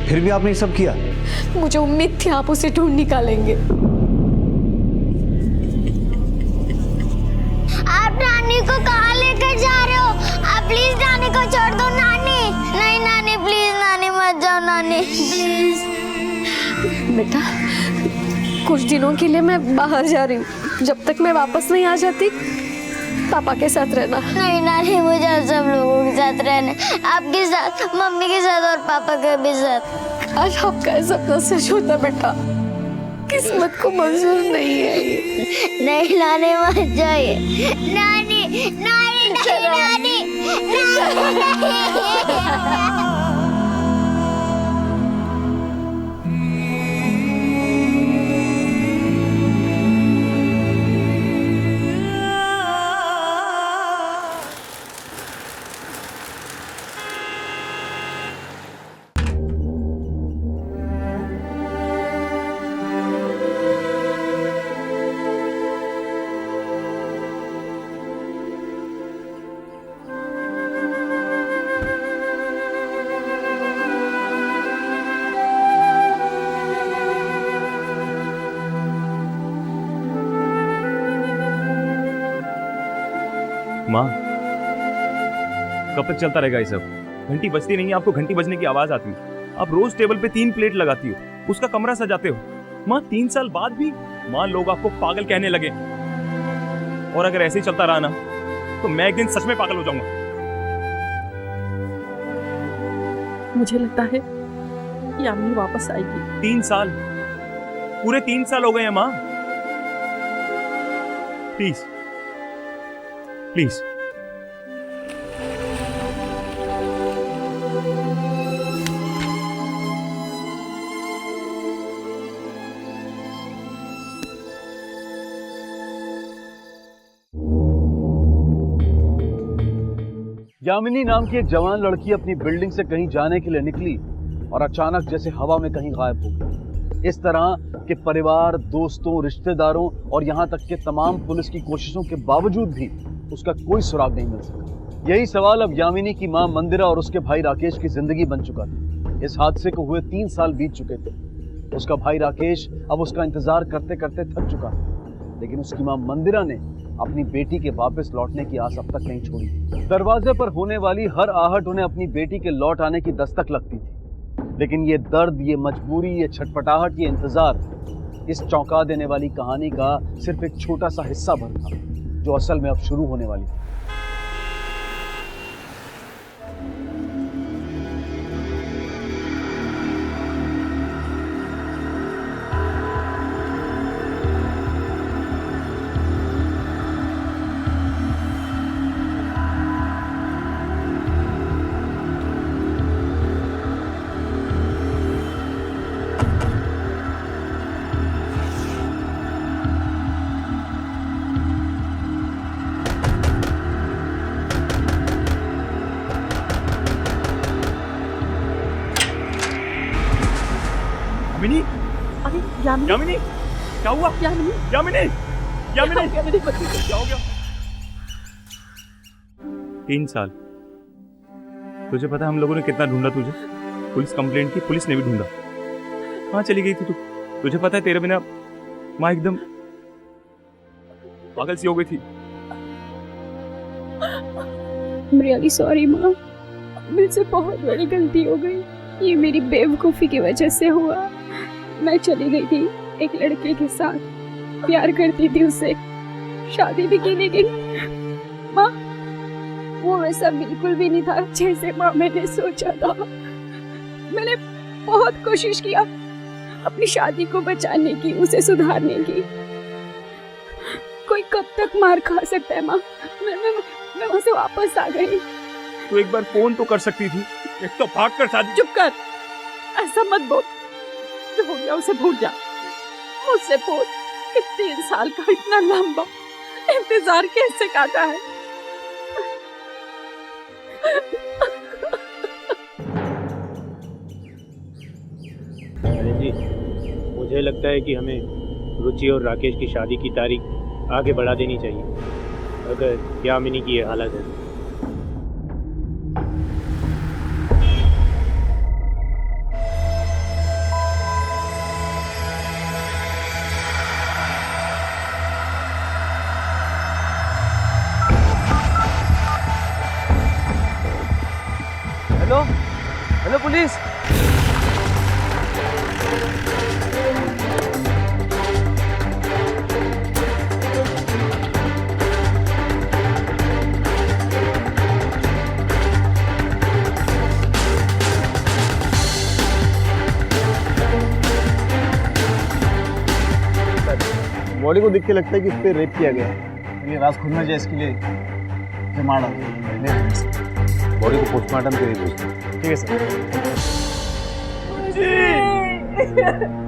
फिर भी आपने ये सब किया। मुझे उम्मीद थी आप उसे ढूंढ निकालेंगे। आप नानी को कहाँ लेकर जा रहे हो? आप प्लीज नानी को छोड़ दो। नानी, नहीं नानी, प्लीज नानी मत जाओ नानी, प्लीज। बेटा कुछ दिनों के लिए मैं बाहर जा रही हूँ, जब तक मैं वापस नहीं आ जाती पापा के साथ रहना। नहीं नानी, मुझे आप सब लोगों के साथ रहना, आपके साथ, मम्मी के साथ और पापा के भी साथ। आज आपका सपना सच होता बेटा। किस्मत को मंजूर नहीं है ये। नहीं नानी मत जाइए। नानी नानी नानी नानी। माँ, कब तक चलता रहेगा ये सब? घंटी बजती नहीं है, आपको घंटी बजने की आवाज आती है। आप रोज टेबल पे 3 प्लेट लगाती हो, उसका कमरा सजाते हो। माँ 3 साल बाद भी माँ लोग आपको पागल कहने लगे। और अगर ऐसे ही चलता रहा ना तो मैं एक दिन सच में पागल हो जाऊंगा। मुझे लगता है यामिनी वापस आएगी। 3 साल, पूरे 3 साल हो गए हैं माँ। Please please. यामिनी नाम की एक जवान लड़की अपनी बिल्डिंग से कहीं जाने के लिए निकली और अचानक जैसे हवा में कहीं गायब हो गई। इस तरह के परिवार, दोस्तों, रिश्तेदारों और यहाँ तक के तमाम पुलिस की कोशिशों के बावजूद भी उसका कोई सुराग नहीं मिल सका। यही सवाल अब यामिनी की मां मंदिरा और उसके भाई राकेश की जिंदगी बन चुका था। इस हादसे को हुए 3 साल बीत चुके थे। उसका भाई राकेश अब उसका इंतजार करते करते थक चुका था, लेकिन उसकी मां मंदिरा ने अपनी बेटी के वापस लौटने की आस अब तक नहीं छोड़ी। दरवाजे पर होने वाली हर आहट उन्हें अपनी बेटी के लौट आने की दस्तक लगती थी, लेकिन ये दर्द, ये मजबूरी, ये छटपटाहट, ये इंतजार इस चौंका देने वाली कहानी का सिर्फ एक छोटा सा हिस्सा भर था, जो असल में अब शुरू होने वाली थी। यामिनी, यामिनी, क्या हुआ? यामिनी, यामिनी, यामिनी, क्या हो गया? 3 साल। तुझे पता है हम लोगों ने कितना ढूंढा तुझे? पुलिस कंप्लेंट की, पुलिस ने भी ढूंढा। कहाँ चली गई थी तू? तुझे पता है तेरे बिना माँ एकदम पागल सी हो गई थी। रियली सॉरी माँ, मुझसे बहुत बड़ी गलती हो गई। ये मेरी बेवकूफ़ी की वजह से हुआ। मैं चली गई थी एक लड़के के साथ, प्यार करती थी उससे, शादी भी की, लेकिन माँ वो वैसा बिल्कुल भी नहीं था जैसे माँ मैंने सोचा था। मैंने बहुत कोशिश किया अपनी शादी को बचाने की, उसे सुधारने की। कोई कब तक मार खा सकता है माँ? मैं वहाँ से वापस आ गई। तू एक बार फोन तो कर सकती थी, एक तो भाग कर शादी। चुप कर, ऐसा मत बोल। जो हो गया उसे भूल जा। मुझसे पूछ कि 3 साल का इतना लंबा इंतजार कैसे काटा है। अरे जी, मुझे लगता है कि हमें रुचि और राकेश की शादी की तारीख आगे बढ़ा देनी चाहिए, अगर यामिनी की ये हालत है। Hello, hello police. बॉडी को देख के लगता है कि इस पे रेप किया गया है। ये राज खुलना जाए इसके लिए मार डाल बॉडी को पोस्टमार्टम के लिए भेजते हैं। ठीक है सर।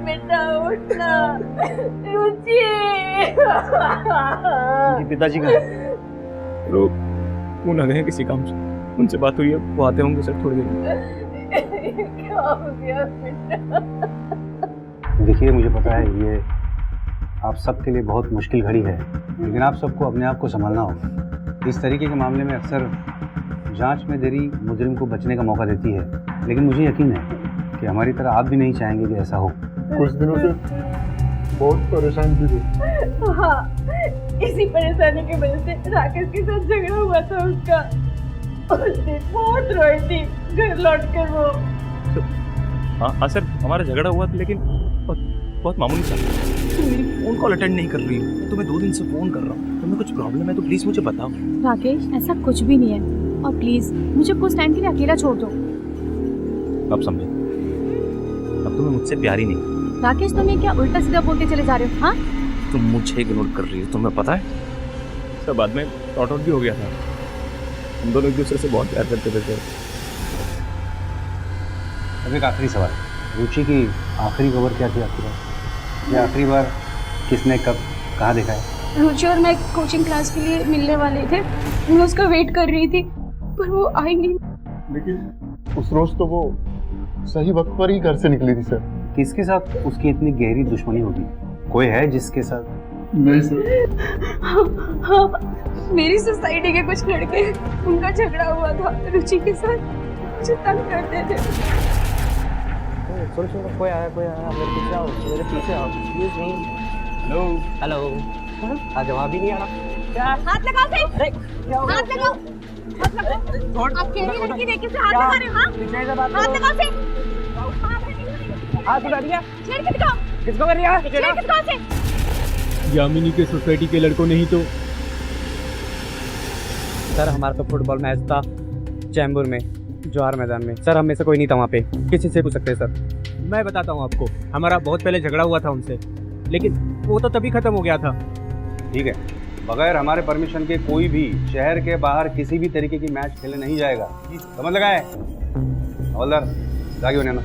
बेटा उठना, रुचि। पिताजी का लोग वो ना गए किसी काम से, उनसे बात हुई है, वो आते होंगे सर थोड़ी देर में। क्या हो गया बेटा? देखिए मुझे पता है ये आप सबके लिए बहुत मुश्किल घड़ी है, लेकिन आप सबको अपने आप को संभालना होगा। इस तरीके के मामले में अक्सर जांच में देरी मुजरिम को बचने का मौका देती है, लेकिन मुझे यकीन है कि हमारी तरह आप भी नहीं चाहेंगे कि ऐसा हो। कुछ दिनों से बहुत परेशान भी थे। हाँ, इसी परेशानी की वजह से राकेश के साथ झगड़ा हुआ था उसका। उस दिन बहुत रोई थी घर लौट कर वो। हाँ सर, हमारा झगड़ा हुआ था, लेकिन बहुत मामूली सा। तुम मेरी फोन कॉल अटेंड नहीं कर रही हो, तुम्हें 2 दिन से फोन कर रहा हूँ। तुम्हें कुछ प्रॉब्लम है तो प्लीज मुझे बताओ। राकेश, ऐसा कुछ भी नहीं है, और प्लीज मुझे कुछ टाइम के लिए अकेला छोड़ दो। अब समझे, अब तुम्हें मुझसे प्यार ही नहीं। राकेश, तुम ये क्या उल्टा सीधा बोलते चले जा रहे हो? हाँ, तुम मुझे इग्नोर कर रही हो, तुम्हें पता है। सब बाद में सॉर्ट आउट भी हो गया था, हम दोनों एक दूसरे से बहुत प्यार करते थे। अब एक आखिरी सवाल, रुचि की आखिरी खबर क्या थी आपके पास? ये आखिरी बार किसने कब कहाँ देखा है? रुचि और मैं कोचिंग क्लास के लिए मिलने वाले थे, मैं उसका वेट कर रही थी, पर वो आई नहीं। लेकिन उस रोज तो वो सही वक्त पर ही घर से निकली थी सर। किसके साथ उसकी इतनी गहरी दुश्मनी होगी? कोई है जिसके साथ? नहीं सर। हाँ, मेरी सोसाइटी के कुछ लड़के, उनका झगड़ा हुआ था रुचि के साथ, मुझे तंग करते थे। छोड़ो छोड़ो, कोई आया मेरे पीछे आओ, मेरे पीछे आओ। Excuse me. Hello hello. आज जवाब ही नहीं आ रहा। हाथ लगाओ से। हाथ लगाओ। हाथ लगाओ। आप केरी लड़की देख के हाथ लगा रहे हो? हाँ, हाथ लगाओ से। हाथ उठा दिया। छेड़ के दिखाओ। किसको कर रही है? छेड़ के दिखाओ से। यामिनी के सोसाइटी के लड़कों ने ही तो। सर, हमारा तो फुटबॉल मैच था चैम्बूर में, जवाहर मैदान में। सर, हम में से कोई नहीं था वहाँ पे, किसी से पूछ सकते हैं सर। मैं बताता हूँ आपको, हमारा बहुत पहले झगड़ा हुआ था उनसे, लेकिन वो तो तभी खत्म हो गया था। ठीक है, बगैर हमारे परमिशन के कोई भी शहर के बाहर किसी भी तरीके की मैच खेलने नहीं जाएगा, समझ लगा है? हवलदार, जागे होने में।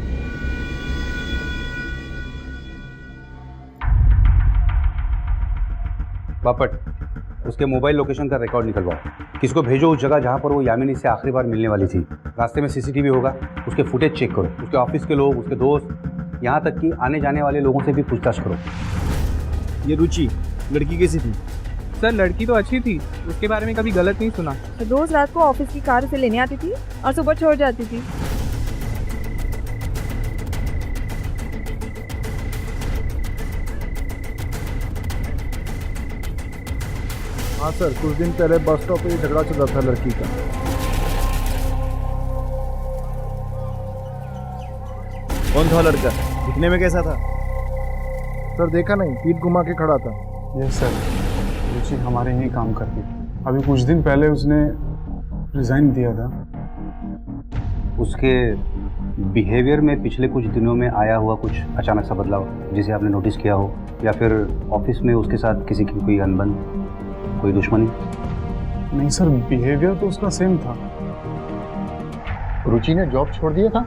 बापट, उसके मोबाइल लोकेशन का रिकॉर्ड निकलवाओ। किसको भेजो उस जगह जहाँ पर वो यामिनी से आखिरी बार मिलने वाली थी। रास्ते में सीसीटीवी होगा, उसके फुटेज चेक करो। उसके ऑफिस के लोग, उसके दोस्त, यहाँ तक कि आने जाने वाले लोगों से भी पूछताछ करो। ये रुचि लड़की कैसी थी? सर, लड़की तो अच्छी थी, उसके बारे में कभी गलत नहीं सुना। रोज रात को ऑफिस की कार से लेने आती थी और सुबह छोड़ जाती थी। हाँ सर, कुछ दिन पहले बस स्टॉप पे झगड़ा चल रहा था लड़की का। कौन था लड़का? दिखने में कैसा था? सर देखा नहीं, पीठ घुमा के खड़ा था। यस सर, रुचि हमारे यहीं काम करती थी। अभी कुछ दिन पहले उसने रिजाइन दिया था। उसके बिहेवियर में पिछले कुछ दिनों में आया हुआ कुछ अचानक सा बदलाव जिसे आपने नोटिस किया हो, या फिर ऑफिस में उसके साथ किसी की कोई अनबन, कोई दुश्मनी? नहीं सर, बिहेवियर तो उसका सेम था। रुचि ने जॉब छोड़ दिया था?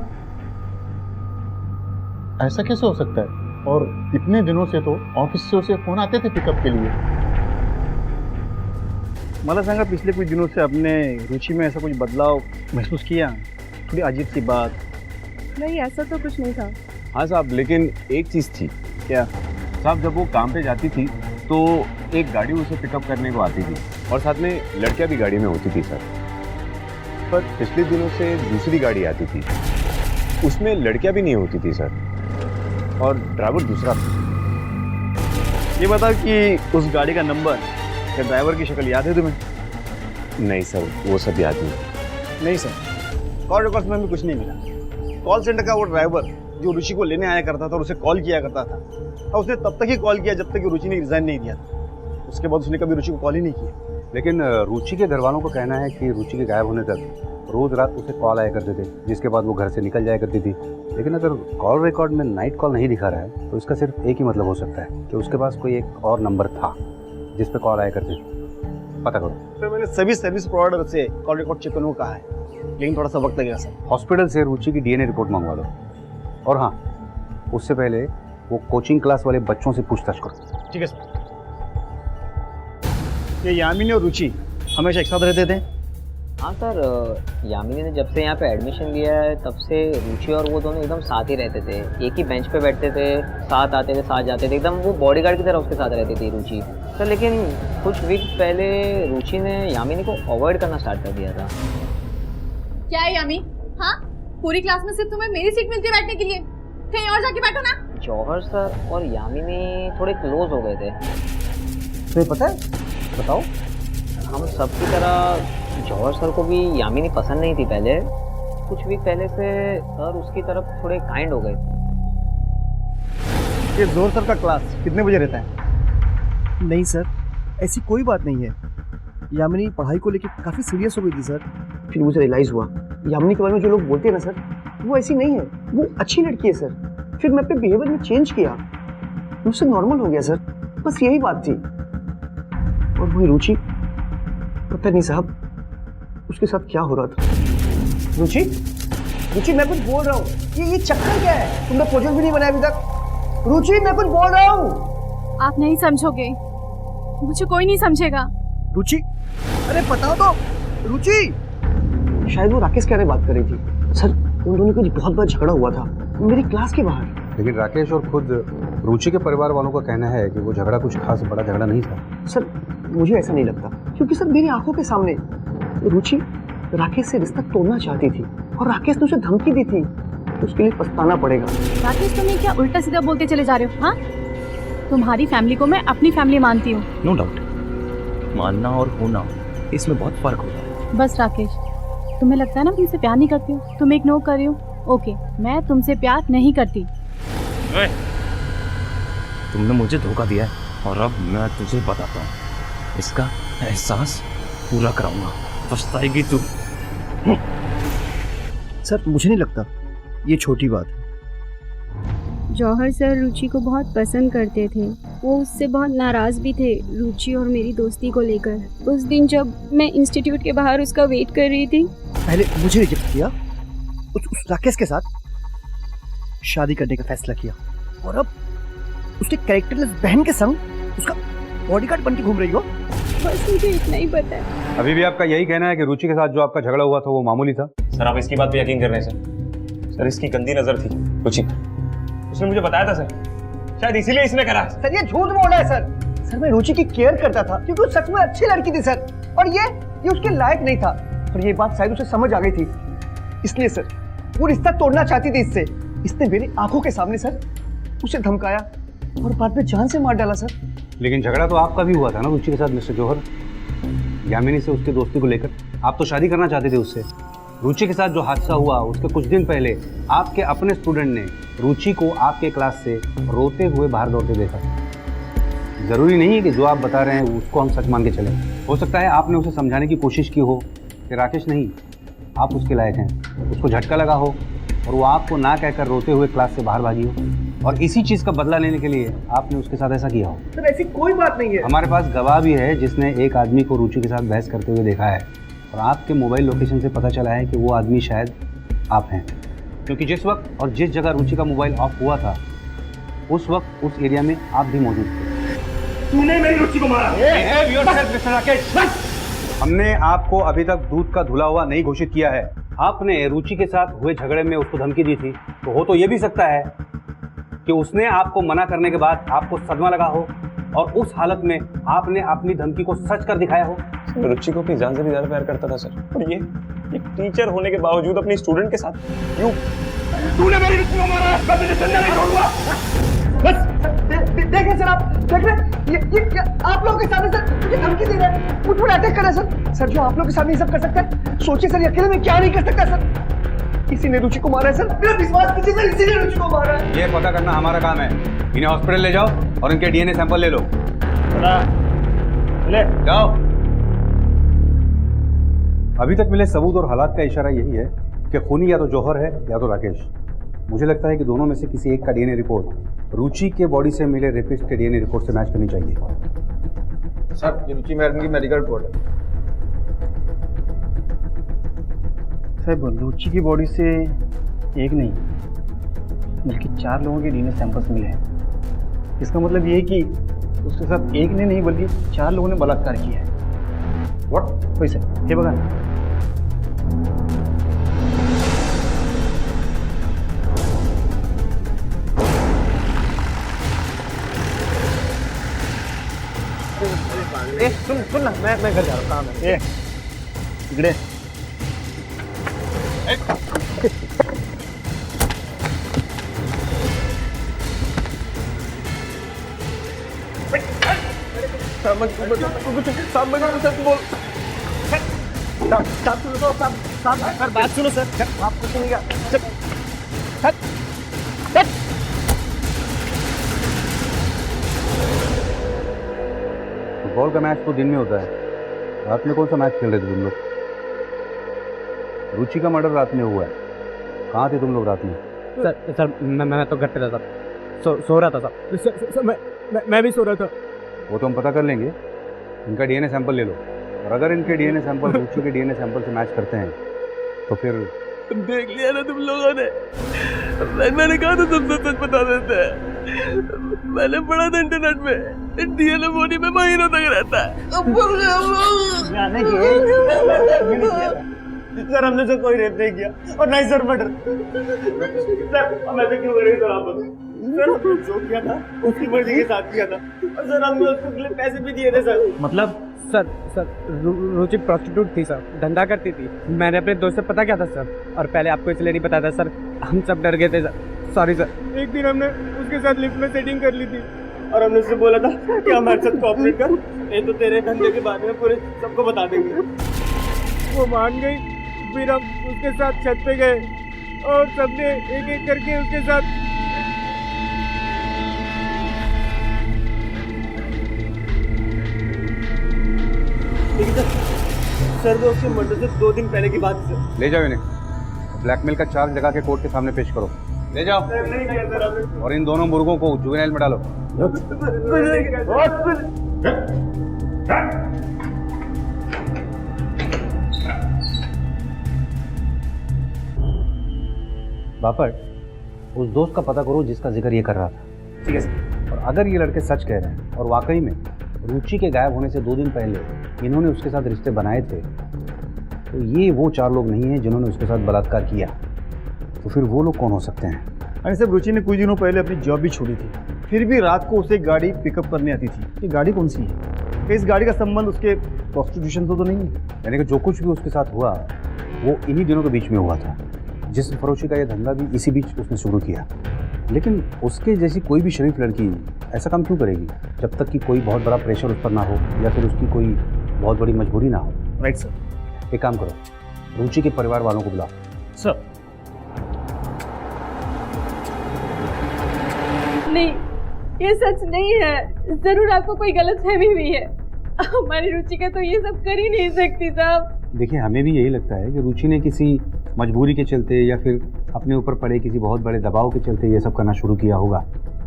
ऐसा कैसे हो सकता है? और इतने दिनों से तो ऑफिस से उसे फोन आते थे पिकअप के लिए। मला सांगा, पिछले कुछ दिनों से आपने रुचि में ऐसा कुछ बदलाव महसूस किया? थोड़ी अजीब सी बात? नहीं, ऐसा तो कुछ नहीं था। हाँ साहब, लेकिन एक चीज़ थी। क्या साहब? जब वो काम पे जाती थी तो एक गाड़ी उसे पिकअप करने को आती थी, और साथ में लड़कियां भी गाड़ी में होती थी सर। पर पिछले दिनों से दूसरी गाड़ी आती थी, उसमें लड़कियां भी नहीं होती थी सर, और ड्राइवर दूसरा था। ये बता कि उस गाड़ी का नंबर या ड्राइवर की शक्ल याद है तुम्हें? नहीं सर, वो सब याद नहीं। नहीं सर, कॉल रिकॉर्ड्स में भी कुछ नहीं मिला। कॉल सेंटर का वो ड्राइवर जो रुचि को लेने आया करता था और उसे कॉल किया करता था, और उसने तब तक ही कॉल किया जब तक कि रुचि ने रिजाइन नहीं दिया था। उसके बाद उसने कभी रुचि को कॉल ही नहीं किया। लेकिन रुचि के घर वालों का कहना है कि रुचि के गायब होने तक रोज रात उसे कॉल आया करते थे, जिसके बाद वो घर से निकल जाया करती थी। लेकिन अगर कॉल रिकॉर्ड में नाइट कॉल नहीं दिखा रहा है तो इसका सिर्फ एक ही मतलब हो सकता है कि उसके पास कोई एक और नंबर था जिस पे कॉल आया करते थे। पता करो। सर मैंने सभी सर्विस प्रोवाइडर से कॉल रिकॉर्ड चेक करने को कहा है, लेकिन थोड़ा सा वक्त लगेगा सर। हॉस्पिटल से रुचि की डीएनए रिपोर्ट मंगवा लो, और हाँ, उससे पहले वो कोचिंग क्लास वाले बच्चों से पूछताछ करो। ठीक है सर। ये यामिनी और रुचि हमेशा एक साथ रहते थे? हाँ सर, यामिनी ने जब से यहाँ पे एडमिशन लिया है तब से रुचि और वो दोनों एकदम साथ ही रहते थे, एक ही बेंच पे बैठते थे, साथ आते थे, साथ जाते थे, एकदम वो बॉडीगार्ड की तरह उसके साथ रहती थी रुचि। सर लेकिन कुछ वीक पहले रुचि ने यामिनी को अवॉइड करना स्टार्ट कर दिया था। क्या है यामी? हाँ, पूरी क्लास में सिर्फ तुम्हें मेरी सीट मिलती है बैठने के लिए, कहीं और जाके बैठो ना। जौहर सर और यामिनी थोड़े क्लोज हो गए थे। तुम्हें पता है? बताओ। हम सबकी तरह जौहर सर को भी यामिनी पसंद नहीं थी पहले, कुछ वीक पहले से सर उसकी तरफ थोड़े काइंड हो गए। ये जोहर सर का क्लास कितने बजे रहता है? नहीं सर, ऐसी कोई बात नहीं है। यामिनी पढ़ाई को लेकर काफ़ी सीरियस हो गई थी सर। फिर मुझे रियलाइज़ हुआ यामिनी के बारे में जो लोग बोलते हैं ना सर, वो ऐसी नहीं है, वो अच्छी लड़की है सर। फिर मैं अपने बिहेवियर में चेंज किया, मुझसे नॉर्मल हो गया सर, बस यही बात थी। और वही रुचि, पता नहीं साहब उसके साथ क्या हो रहा था। रुचि, रुचि मैं कुछ बोल रहा हूँ, ये चक्कर क्या है? तुमने प्रोजेक्ट भी नहीं बनाया अभी तक। रुचि मैं कुछ बोल रहा हूँ। आप नहीं समझोगे, मुझे कोई नहीं समझेगा। रुचि, अरे बताओ तो। रुचि, शायद वो राकेश के बारे में बात कर रही थी सर। उन दोनों का बहुत बड़ा झगड़ा हुआ था मेरी क्लास के बाहर। लेकिन राकेश और खुद रुचि के परिवार वालों का कहना है कि वो झगड़ा कुछ खास बड़ा झगड़ा नहीं था। सर मुझे ऐसा नहीं लगता, क्योंकि सर मेरी आंखों के सामने रुचि राकेश से रिश्ता तोड़ना चाहती थी और राकेश ने उसे धमकी दी थी, तो उसके लिए पछताना पड़ेगा। राकेश तुम्हें क्या उल्टा सीधा बोलते चले जा रहे हो? हाँ, तुम्हारी फैमिली को मैं अपनी फैमिली मानती हूँ। नो डाउट, मानना और होना इसमें बहुत फर्क होता है। बस राकेश, तुम्हें लगता है ना तुमसे प्यार नहीं करती हूँ, तुम इग्नोर कर रही हो। ओके, मैं तुमसे प्यार नहीं करती। तुमने मुझे धोखा दिया है और अब मैं तुझे बताता हूँ, इसका एहसास पूरा कराऊंगा, पछताएगी तू। सर मुझे नहीं लगता ये छोटी बात है। जौहर सर रुचि को बहुत पसंद करते थे, वो उससे बहुत नाराज़ भी थे रुचि और मेरी दोस्ती को लेकर। उस दिन जब मैं इंस्टीट्यूट के बाहर उसका वेट कर रही थी, पहले मुझे रिजेक्ट किया, उस राकेश के साथ शादी करने का फैसला किया, और अब उसके कैरेक्टरलेस बहन के संग उसका बॉडीगार्ड बन के घूम रही हो। बस मुझे इतना ही पता है। अभी भी आपका यही कहना है कि रुचि के साथ जो आपका झगड़ा हुआ था वो मामूली था? सर आप इसकी बात पे यकीन कर रहे हैं सर इसकी गंदी नजर थी रुचि, उसने मुझे बताया था सर, शायद इसीलिए इसने करा। सर ये झूठ बोल रहा है सर। सर मैं रुचि की केयर करता था क्योंकि वो सच में अच्छी लड़की थी सर, और ये उसके लायक नहीं था, और ये बात शायद उसे समझ आ गई थी, इसलिए सर वो रिश्ता तोड़ना चाहती थी इससे। इसने मेरी आंखों के सामने सर उसे धमकाया और बाद में जान से मार डाला सर। लेकिन झगड़ा तो आपका भी हुआ था ना रुचि के साथ मिस्टर जौहर, यामिनी से उसके दोस्ती को लेकर। आप तो शादी करना चाहते थे उससे। रुचि के साथ जो हादसा हुआ उसके कुछ दिन पहले आपके अपने स्टूडेंट ने रुचि को आपके क्लास से रोते हुए बाहर दौड़ते देखा। जरूरी नहीं है कि जो आप बता रहे हैं उसको हम सच मान के चलें। हो सकता है आपने उसे समझाने की कोशिश की हो कि राकेश नहीं, आप उसके लायक हैं, उसको झटका लगा हो और वो आपको ना कहकर रोते हुए क्लास से बाहर भागी हो, और इसी चीज़ का बदला लेने के लिए आपने उसके साथ ऐसा किया हो। सर ऐसी कोई बात नहीं है। हमारे पास गवाह भी है जिसने एक आदमी को रुचि के साथ बहस करते हुए देखा है, और आपके मोबाइल लोकेशन से पता चला है कि वो आदमी शायद आप हैं, क्योंकि जिस वक्त और जिस जगह रुचि का मोबाइल ऑफ हुआ था उस वक्त उस एरिया में आप भी मौजूद थे। तूने मेरी रुचि को मारा। हमने आपको अभी तक दूध का धुला हुआ नहीं घोषित किया है। आपने रुचि के साथ हुए झगड़े में उसको धमकी दी थी, तो हो तो ये भी सकता है कि उसने आपको मना करने के बाद आपको सदमा लगा हो और उस हालत में आपने अपनी धमकी को सच कर दिखाया हो। रुचि को अपनी जान से भी ज्यादा प्यार करता था सर, और ये टीचर होने के बावजूद अपनी स्टूडेंट के साथ क्यों? तूने मेरी रुचि को मारा, मैं तुझे सुनने नहीं छोड़ूंगा। बस देखें सर, आप देख रहे ये क्या आप लोगों के सामने सर मुझे धमकी दे रहे हैं, मुझ पर अटैक कर रहे हैं सर। जो आप लोगों के सामने ये सब कर सकते हैं, सोचिए सर अकेले में क्या नहीं कर सकता सर। किसी ने रुचि को मारा है सर, मेरा विश्वास कीजिए सर, इसी ने रुचि को मारा है। ये पता करना हमारा काम है। इन्हें हॉस्पिटल ले जाओ और इनके डीएनए सैंपल ले लो। ले जाओ। अभी तक मिले सबूत और हालात का इशारा यही है कि खूनी या तो जौहर है या तो राकेश। मुझे लगता है कि दोनों में से किसी एक का डीएनए रिपोर्ट रुचि के बॉडी से मिले रेपिस्ट के डीएनए रिपोर्ट से मैच करनी चाहिए। सर, ये रुचि मैडम की मेडिकल रिपोर्ट है। साहब, रुचि की बॉडी से एक नहीं बल्कि 4 लोगों के डीएनए सैंपल्स मिले हैं। इसका मतलब ये है कि उसके साथ एक ने नहीं बल्कि 4 लोगों ने बलात्कार किया है। व्हाट? वही सर, ये बघा ना। सुन ना, मैं घर जा रहा हूँ, काम है। इकडे बात सुनो सर, आप कुछ नहीं फुटबॉल का मैच तो दिन में होता है, रात में कौन सा मैच खेल रहे थे तुम लोग? रुचि का मर्डर रात में हुआ है, कहाँ थे तुम लोग रात में? सर मैं तो घर पे था सर, सो रहा था सर। मैं भी सो रहा था। वो तो हम पता कर लेंगे। इनका डीएनए सैंपल ले लो, और अगर इनके डीएनए सैंपल रुचि के डीएनए सैंपल से मैच करते हैं तो फिर देख लिया ना तुम लोगों ने। मैंने कहा था तुम सब सच बता देते हैं। मैंने पढ़ा था इंटरनेट में, डीएनए बॉडी में महीनों तक रहता है। सर, हमने तो कोई रेप नहीं किया और नहीं सर मर्डर। सर, हम ऐसे क्यों करेंगे सर? आप सर, हमने जो किया था उसकी मर्जी के साथ किया था, और सर हमने उसके लिए पैसे भी दिए थे सर। मतलब सर रुचि प्रोस्टिट्यूट थी सर, धंधा करती थी। मैंने अपने दोस्त से पता किया था सर, और पहले आपको इसलिए नहीं बताया था सर, हम सब डर गए थे सर। Sorry sir. एक दिन हमने उसके साथ लिफ्ट में सेटिंग कर ली थी और हमने उससे बोला था कि हमारे साथ कोऑपरेट कर, नहीं तो तेरे धंधे के बारे में पूरे सबको बता देंगे। वो मान गई। फिर हम उसके साथ छत पे गए और सबने एक एक करके उसके साथ सर, वो उसके मर्डर से 2 दिन पहले की बात है। ले जाओ इन्हें, ब्लैकमेल का चार्ज लगा के कोर्ट के सामने पेश करो। ले जाओ, और इन दोनों मुर्गों को जुवेनाइल में डालो। बापट, उस दोस्त का पता करो जिसका जिक्र ये कर रहा था। ठीक है सर। और अगर ये लड़के सच कह रहे हैं और वाकई में रुचि के गायब होने से 2 दिन पहले इन्होंने उसके साथ रिश्ते बनाए थे, तो ये वो 4 लोग नहीं हैं जिन्होंने उसके साथ बलात्कार किया। तो फिर वो लोग कौन हो सकते हैं? अरे सर, रुचि ने कुछ दिनों पहले अपनी जॉब भी छोड़ी थी, फिर भी रात को उसे गाड़ी पिकअप करने आती थी। ये गाड़ी कौन सी है? इस गाड़ी का संबंध उसके प्रोस्टिट्यूशन से तो नहीं है? यानी कि जो कुछ भी उसके साथ हुआ वो इन्हीं दिनों के बीच में हुआ था। जिस्म फरोशी का ये धंधा भी इसी बीच उसने शुरू किया। लेकिन उसके जैसी कोई भी शरीफ लड़की ऐसा काम क्यों करेगी जब तक कि कोई बहुत बड़ा प्रेशर उस पर ना हो या फिर उसकी कोई बहुत बड़ी मजबूरी ना हो? Right sir. एक काम करो, रुचि के परिवार वालों को बुलाओ। सर। नहीं, ये सच नहीं है। जरूर आपको कोई गलतफहमी हुई है। हमारी रुचि का तो ये सब कर ही नहीं सकती साहब। देखिए, हमें भी यही लगता है कि रुचि ने किसी मजबूरी के चलते या फिर अपने ऊपर पड़े किसी बहुत बड़े दबाव के चलते ये सब करना शुरू किया होगा।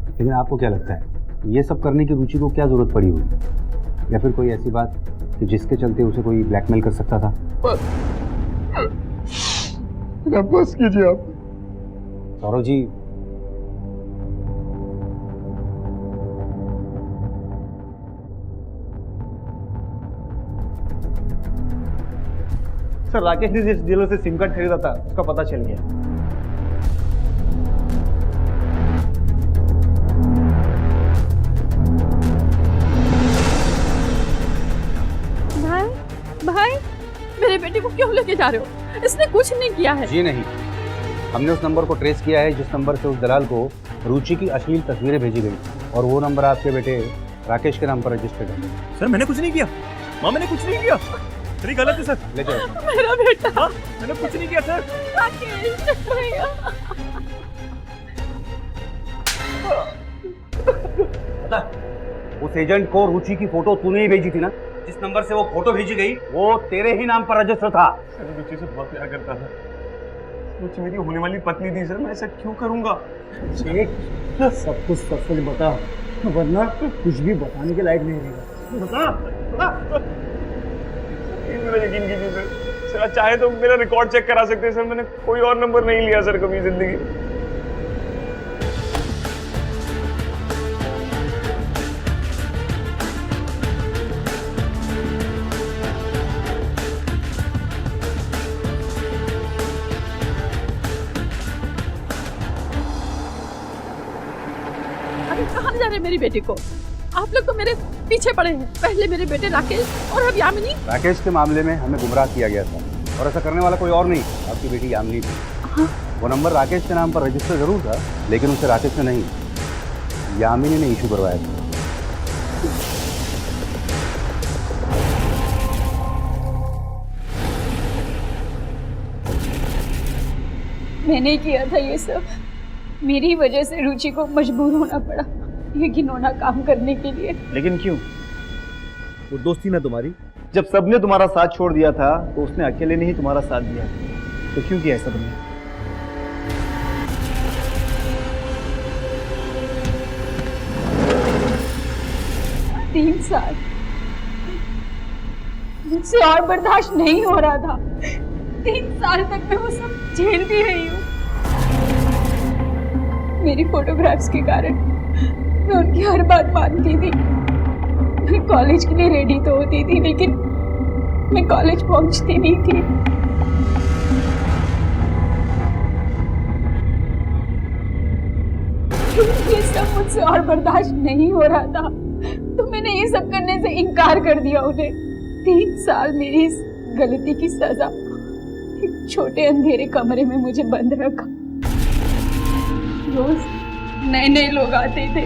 लेकिन आपको क्या लगता है, ये सब करने की रुचि को क्या जरूरत पड़ी हुई? या फिर कोई ऐसी बात कि जिसके चलते उसे कोई ब्लैकमेल कर सकता था? बस कीजिए आप। सौरव जी, सर, राकेश ने जिस डीलर से सिम कार्ड खरीदा था उसका पता चल गया। भाई, मेरे बेटे को क्यों लेके जा रहे हो? इसने कुछ नहीं किया है। जी नहीं, हमने उस नंबर को ट्रेस किया है जिस नंबर से उस दलाल को रुचि की अश्लील तस्वीरें भेजी गई, और वो नंबर आपके बेटे राकेश के नाम पर रजिस्टर्ड है। सर, मैंने कुछ नहीं किया। माँ, मैंने कुछ नहीं किया। सर, गलत है सर। ले जाओ। मेरा बेटा। हाँ, मैंने कुछ नहीं किया सर। राकेश भैया। उस एजेंट को रुचि की फोटो तूने ही भेजी थी ना? जिस नंबर से वो फोटो भेजी गई वो तेरे ही नाम पर रजिस्टर था। सर रुचि से बहुत प्यार करता था, रुचि मेरी होने वाली पत्नी थी सर, मैं ऐसा क्यों करूंगा? सब कुछ सच बता, वरना कुछ भी बताने के लायक नहीं रहेगा। बता। मेरा यकीन कीजिए सर, चाहे तो मेरा रिकॉर्ड चेक करा सकते हैं सर, मैंने कोई और नंबर नहीं लिया सर कभी जिंदगी। अरे कहाँ जा रहे हैं मेरी बेटी को? आप लोग तो मेरे पीछे पड़े हैं। पहले मेरे बेटे राकेश और अब यामिनी। राकेश के मामले में हमें गुमराह किया गया था और ऐसा करने वाला कोई और नहीं, आपकी बेटी यामिनी थी। वो नंबर राकेश के नाम पर रजिस्टर जरूर था, लेकिन उसे राकेश ने नहीं, यामिनी ने इशू करवाया था। मैंने किया था ये सब। मेरी वजह से रुचि को मजबूर होना पड़ा ये घिनौना काम करने के लिए। लेकिन क्यों? वो दोस्ती ना तुम्हारी। जब सबने तुम्हारा साथ छोड़ दिया था तो उसने अकेले ने ही तुम्हारा साथ दिया, तो क्यों किया ऐसा तुमने? 3 साल मुझसे और बर्दाश्त नहीं हो रहा था। 3 साल तक मैं वो सब झेलती रही हूँ। मेरी फोटोग्राफ्स के कारण मैं उनकी हर बात मानती थी। मैं कॉलेज के लिए रेडी तो होती थी, लेकिन मैं कॉलेज पहुंचती नहीं थी। ये सब मुझसे और बर्दाश्त नहीं हो रहा था, तो मैंने ये सब करने से इनकार कर दिया उन्हें। 3 साल मेरी इस गलती की सजा। एक छोटे अंधेरे कमरे में मुझे बंद रखा। रोज नए नए लोग आते थे,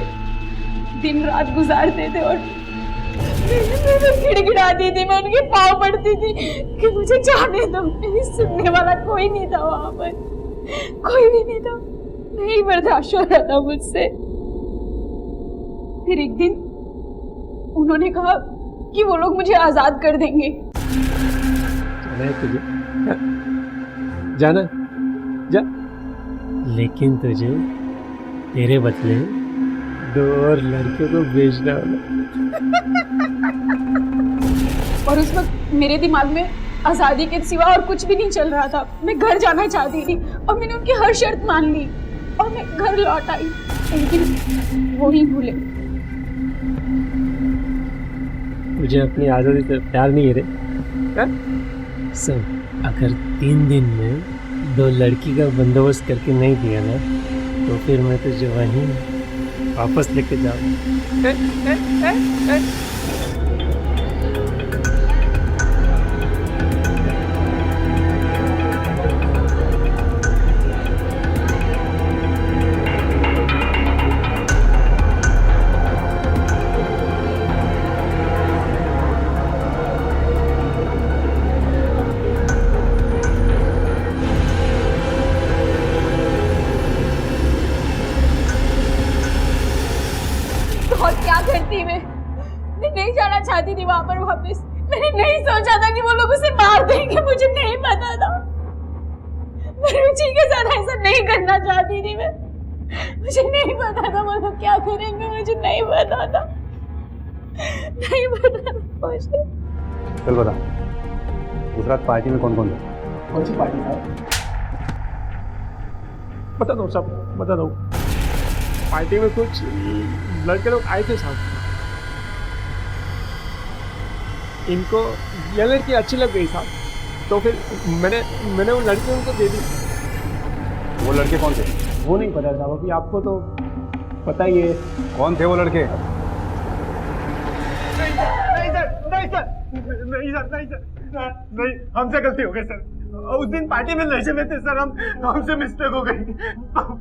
दिन रात गुजारते थे और मैं गिड़गिड़ाती थी, मैं उनके पाँव पड़ती थी कि मुझे जाने दो। मेरी सुनने वाला कोई नहीं था वहां पर, कोई भी नहीं था। नहीं बर्दाश्त हो रहा था मुझसे। फिर एक दिन उन्होंने कहा कि वो लोग मुझे आजाद कर देंगे। तुझे जाना जा, लेकिन तुझे तेरे बदले 2 और लड़कियों को भेजना होगा। और उस वक्त मेरे दिमाग में आजादी के सिवा और कुछ भी नहीं चल रहा था। मैं घर जाना चाहती थी और मैंने उनकी हर शर्त मान ली और मैं घर लौट आई, लेकिन वो ही भूले। मुझे अपनी आज़ादी से प्यार नहीं है रे। सुन, अगर 3 दिन में 2 लड़की का बंदोबस्त करके नहीं दिया ना, तो फिर मैं तुझे वहीं वापस लेके जाऊंगा। और क्या करती मैं नहीं जाना चाहती थी वहां पर वापस। मैंने नहीं सोचा था कि वो लोग उसे मार देंगे, मुझे नहीं पता था। मैं रुचि के साथ ऐसा नहीं करना चाहती थी मैं। मुझे नहीं पता था वो लोग क्या करेंगे, मुझे नहीं पता था, नहीं पता था मुझे। चल बता, उस रात पार्टी में कौन कौन था? कौन सी पार्टी साहब? बता दो साहब, बता दो। पार्टी में कुछ लड़के लोग आए थे साहब, इनको ये लड़की अच्छी लग गई साहब, तो फिर मैंने वो लड़की उनको दे दी। वो लड़के कौन थे? वो नहीं पता साहब, अभी आपको तो पता ही है। कौन थे वो लड़के? नहीं, हमसे गलती हो गई सर। उस दिन पार्टी में नशे में थे सर, हमसे मिस्टेक हो गई।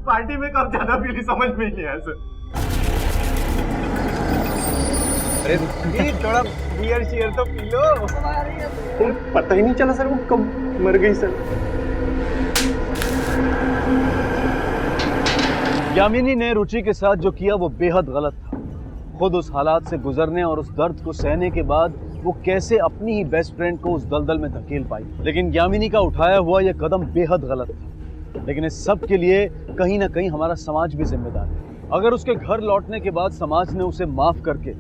पार्टी में कब ज्यादा पी ली समझ में ही नहीं आया सर। अरे थोड़ा बियर शियर तो पी लो। पता ही नहीं चला सर वो कब मर गई सर। यामिनी ने रुचि के साथ जो किया वो बेहद गलत था। खुद उस हालात से गुजरने और उस दर्द को सहने के बाद वो कैसे अपनी ही बेस्ट फ्रेंड को उस दलदल में धकेल पाई। लेकिन यामिनी का उठाया हुआ यह कदम बेहद गलत था। लेकिन इस सब के लिए कहीं ना कहीं हमारा समाज भी जिम्मेदार है। अगर उसके घर लौटने के बाद समाज ने उसे माफ करके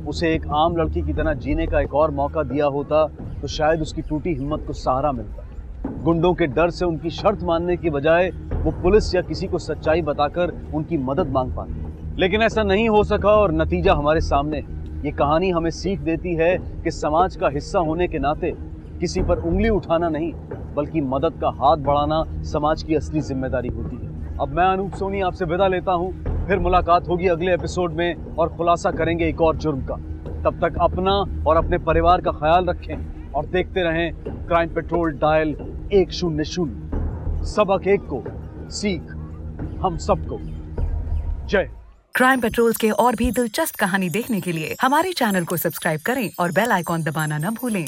उसे एक आम लड़की की तरह जीने का एक और मौका दिया होता तो शायद उसकी टूटी हिम्मत को सहारा मिलता। गुंडों के डर से उनकी शर्त मानने की बजाय वो पुलिस या किसी को सच्चाई बताकर उनकी मदद मांग पाती। लेकिन ऐसा नहीं हो सका और नतीजा हमारे सामने। ये कहानी हमें सीख देती है कि समाज का हिस्सा होने के नाते किसी पर उंगली उठाना नहीं बल्कि मदद का हाथ बढ़ाना समाज की असली जिम्मेदारी होती है। अब मैं अनूप सोनी आपसे विदा लेता हूँ। फिर मुलाकात होगी अगले एपिसोड में और खुलासा करेंगे एक और जुर्म का। तब तक अपना और अपने परिवार का ख्याल रखें और देखते रहें क्राइम पेट्रोल डायल 100। सबक एक को, सीख हम सबको। जय। क्राइम पेट्रोल के और भी दिलचस्प कहानी देखने के लिए हमारे चैनल को सब्सक्राइब करें और बेल आइकॉन दबाना न भूलें।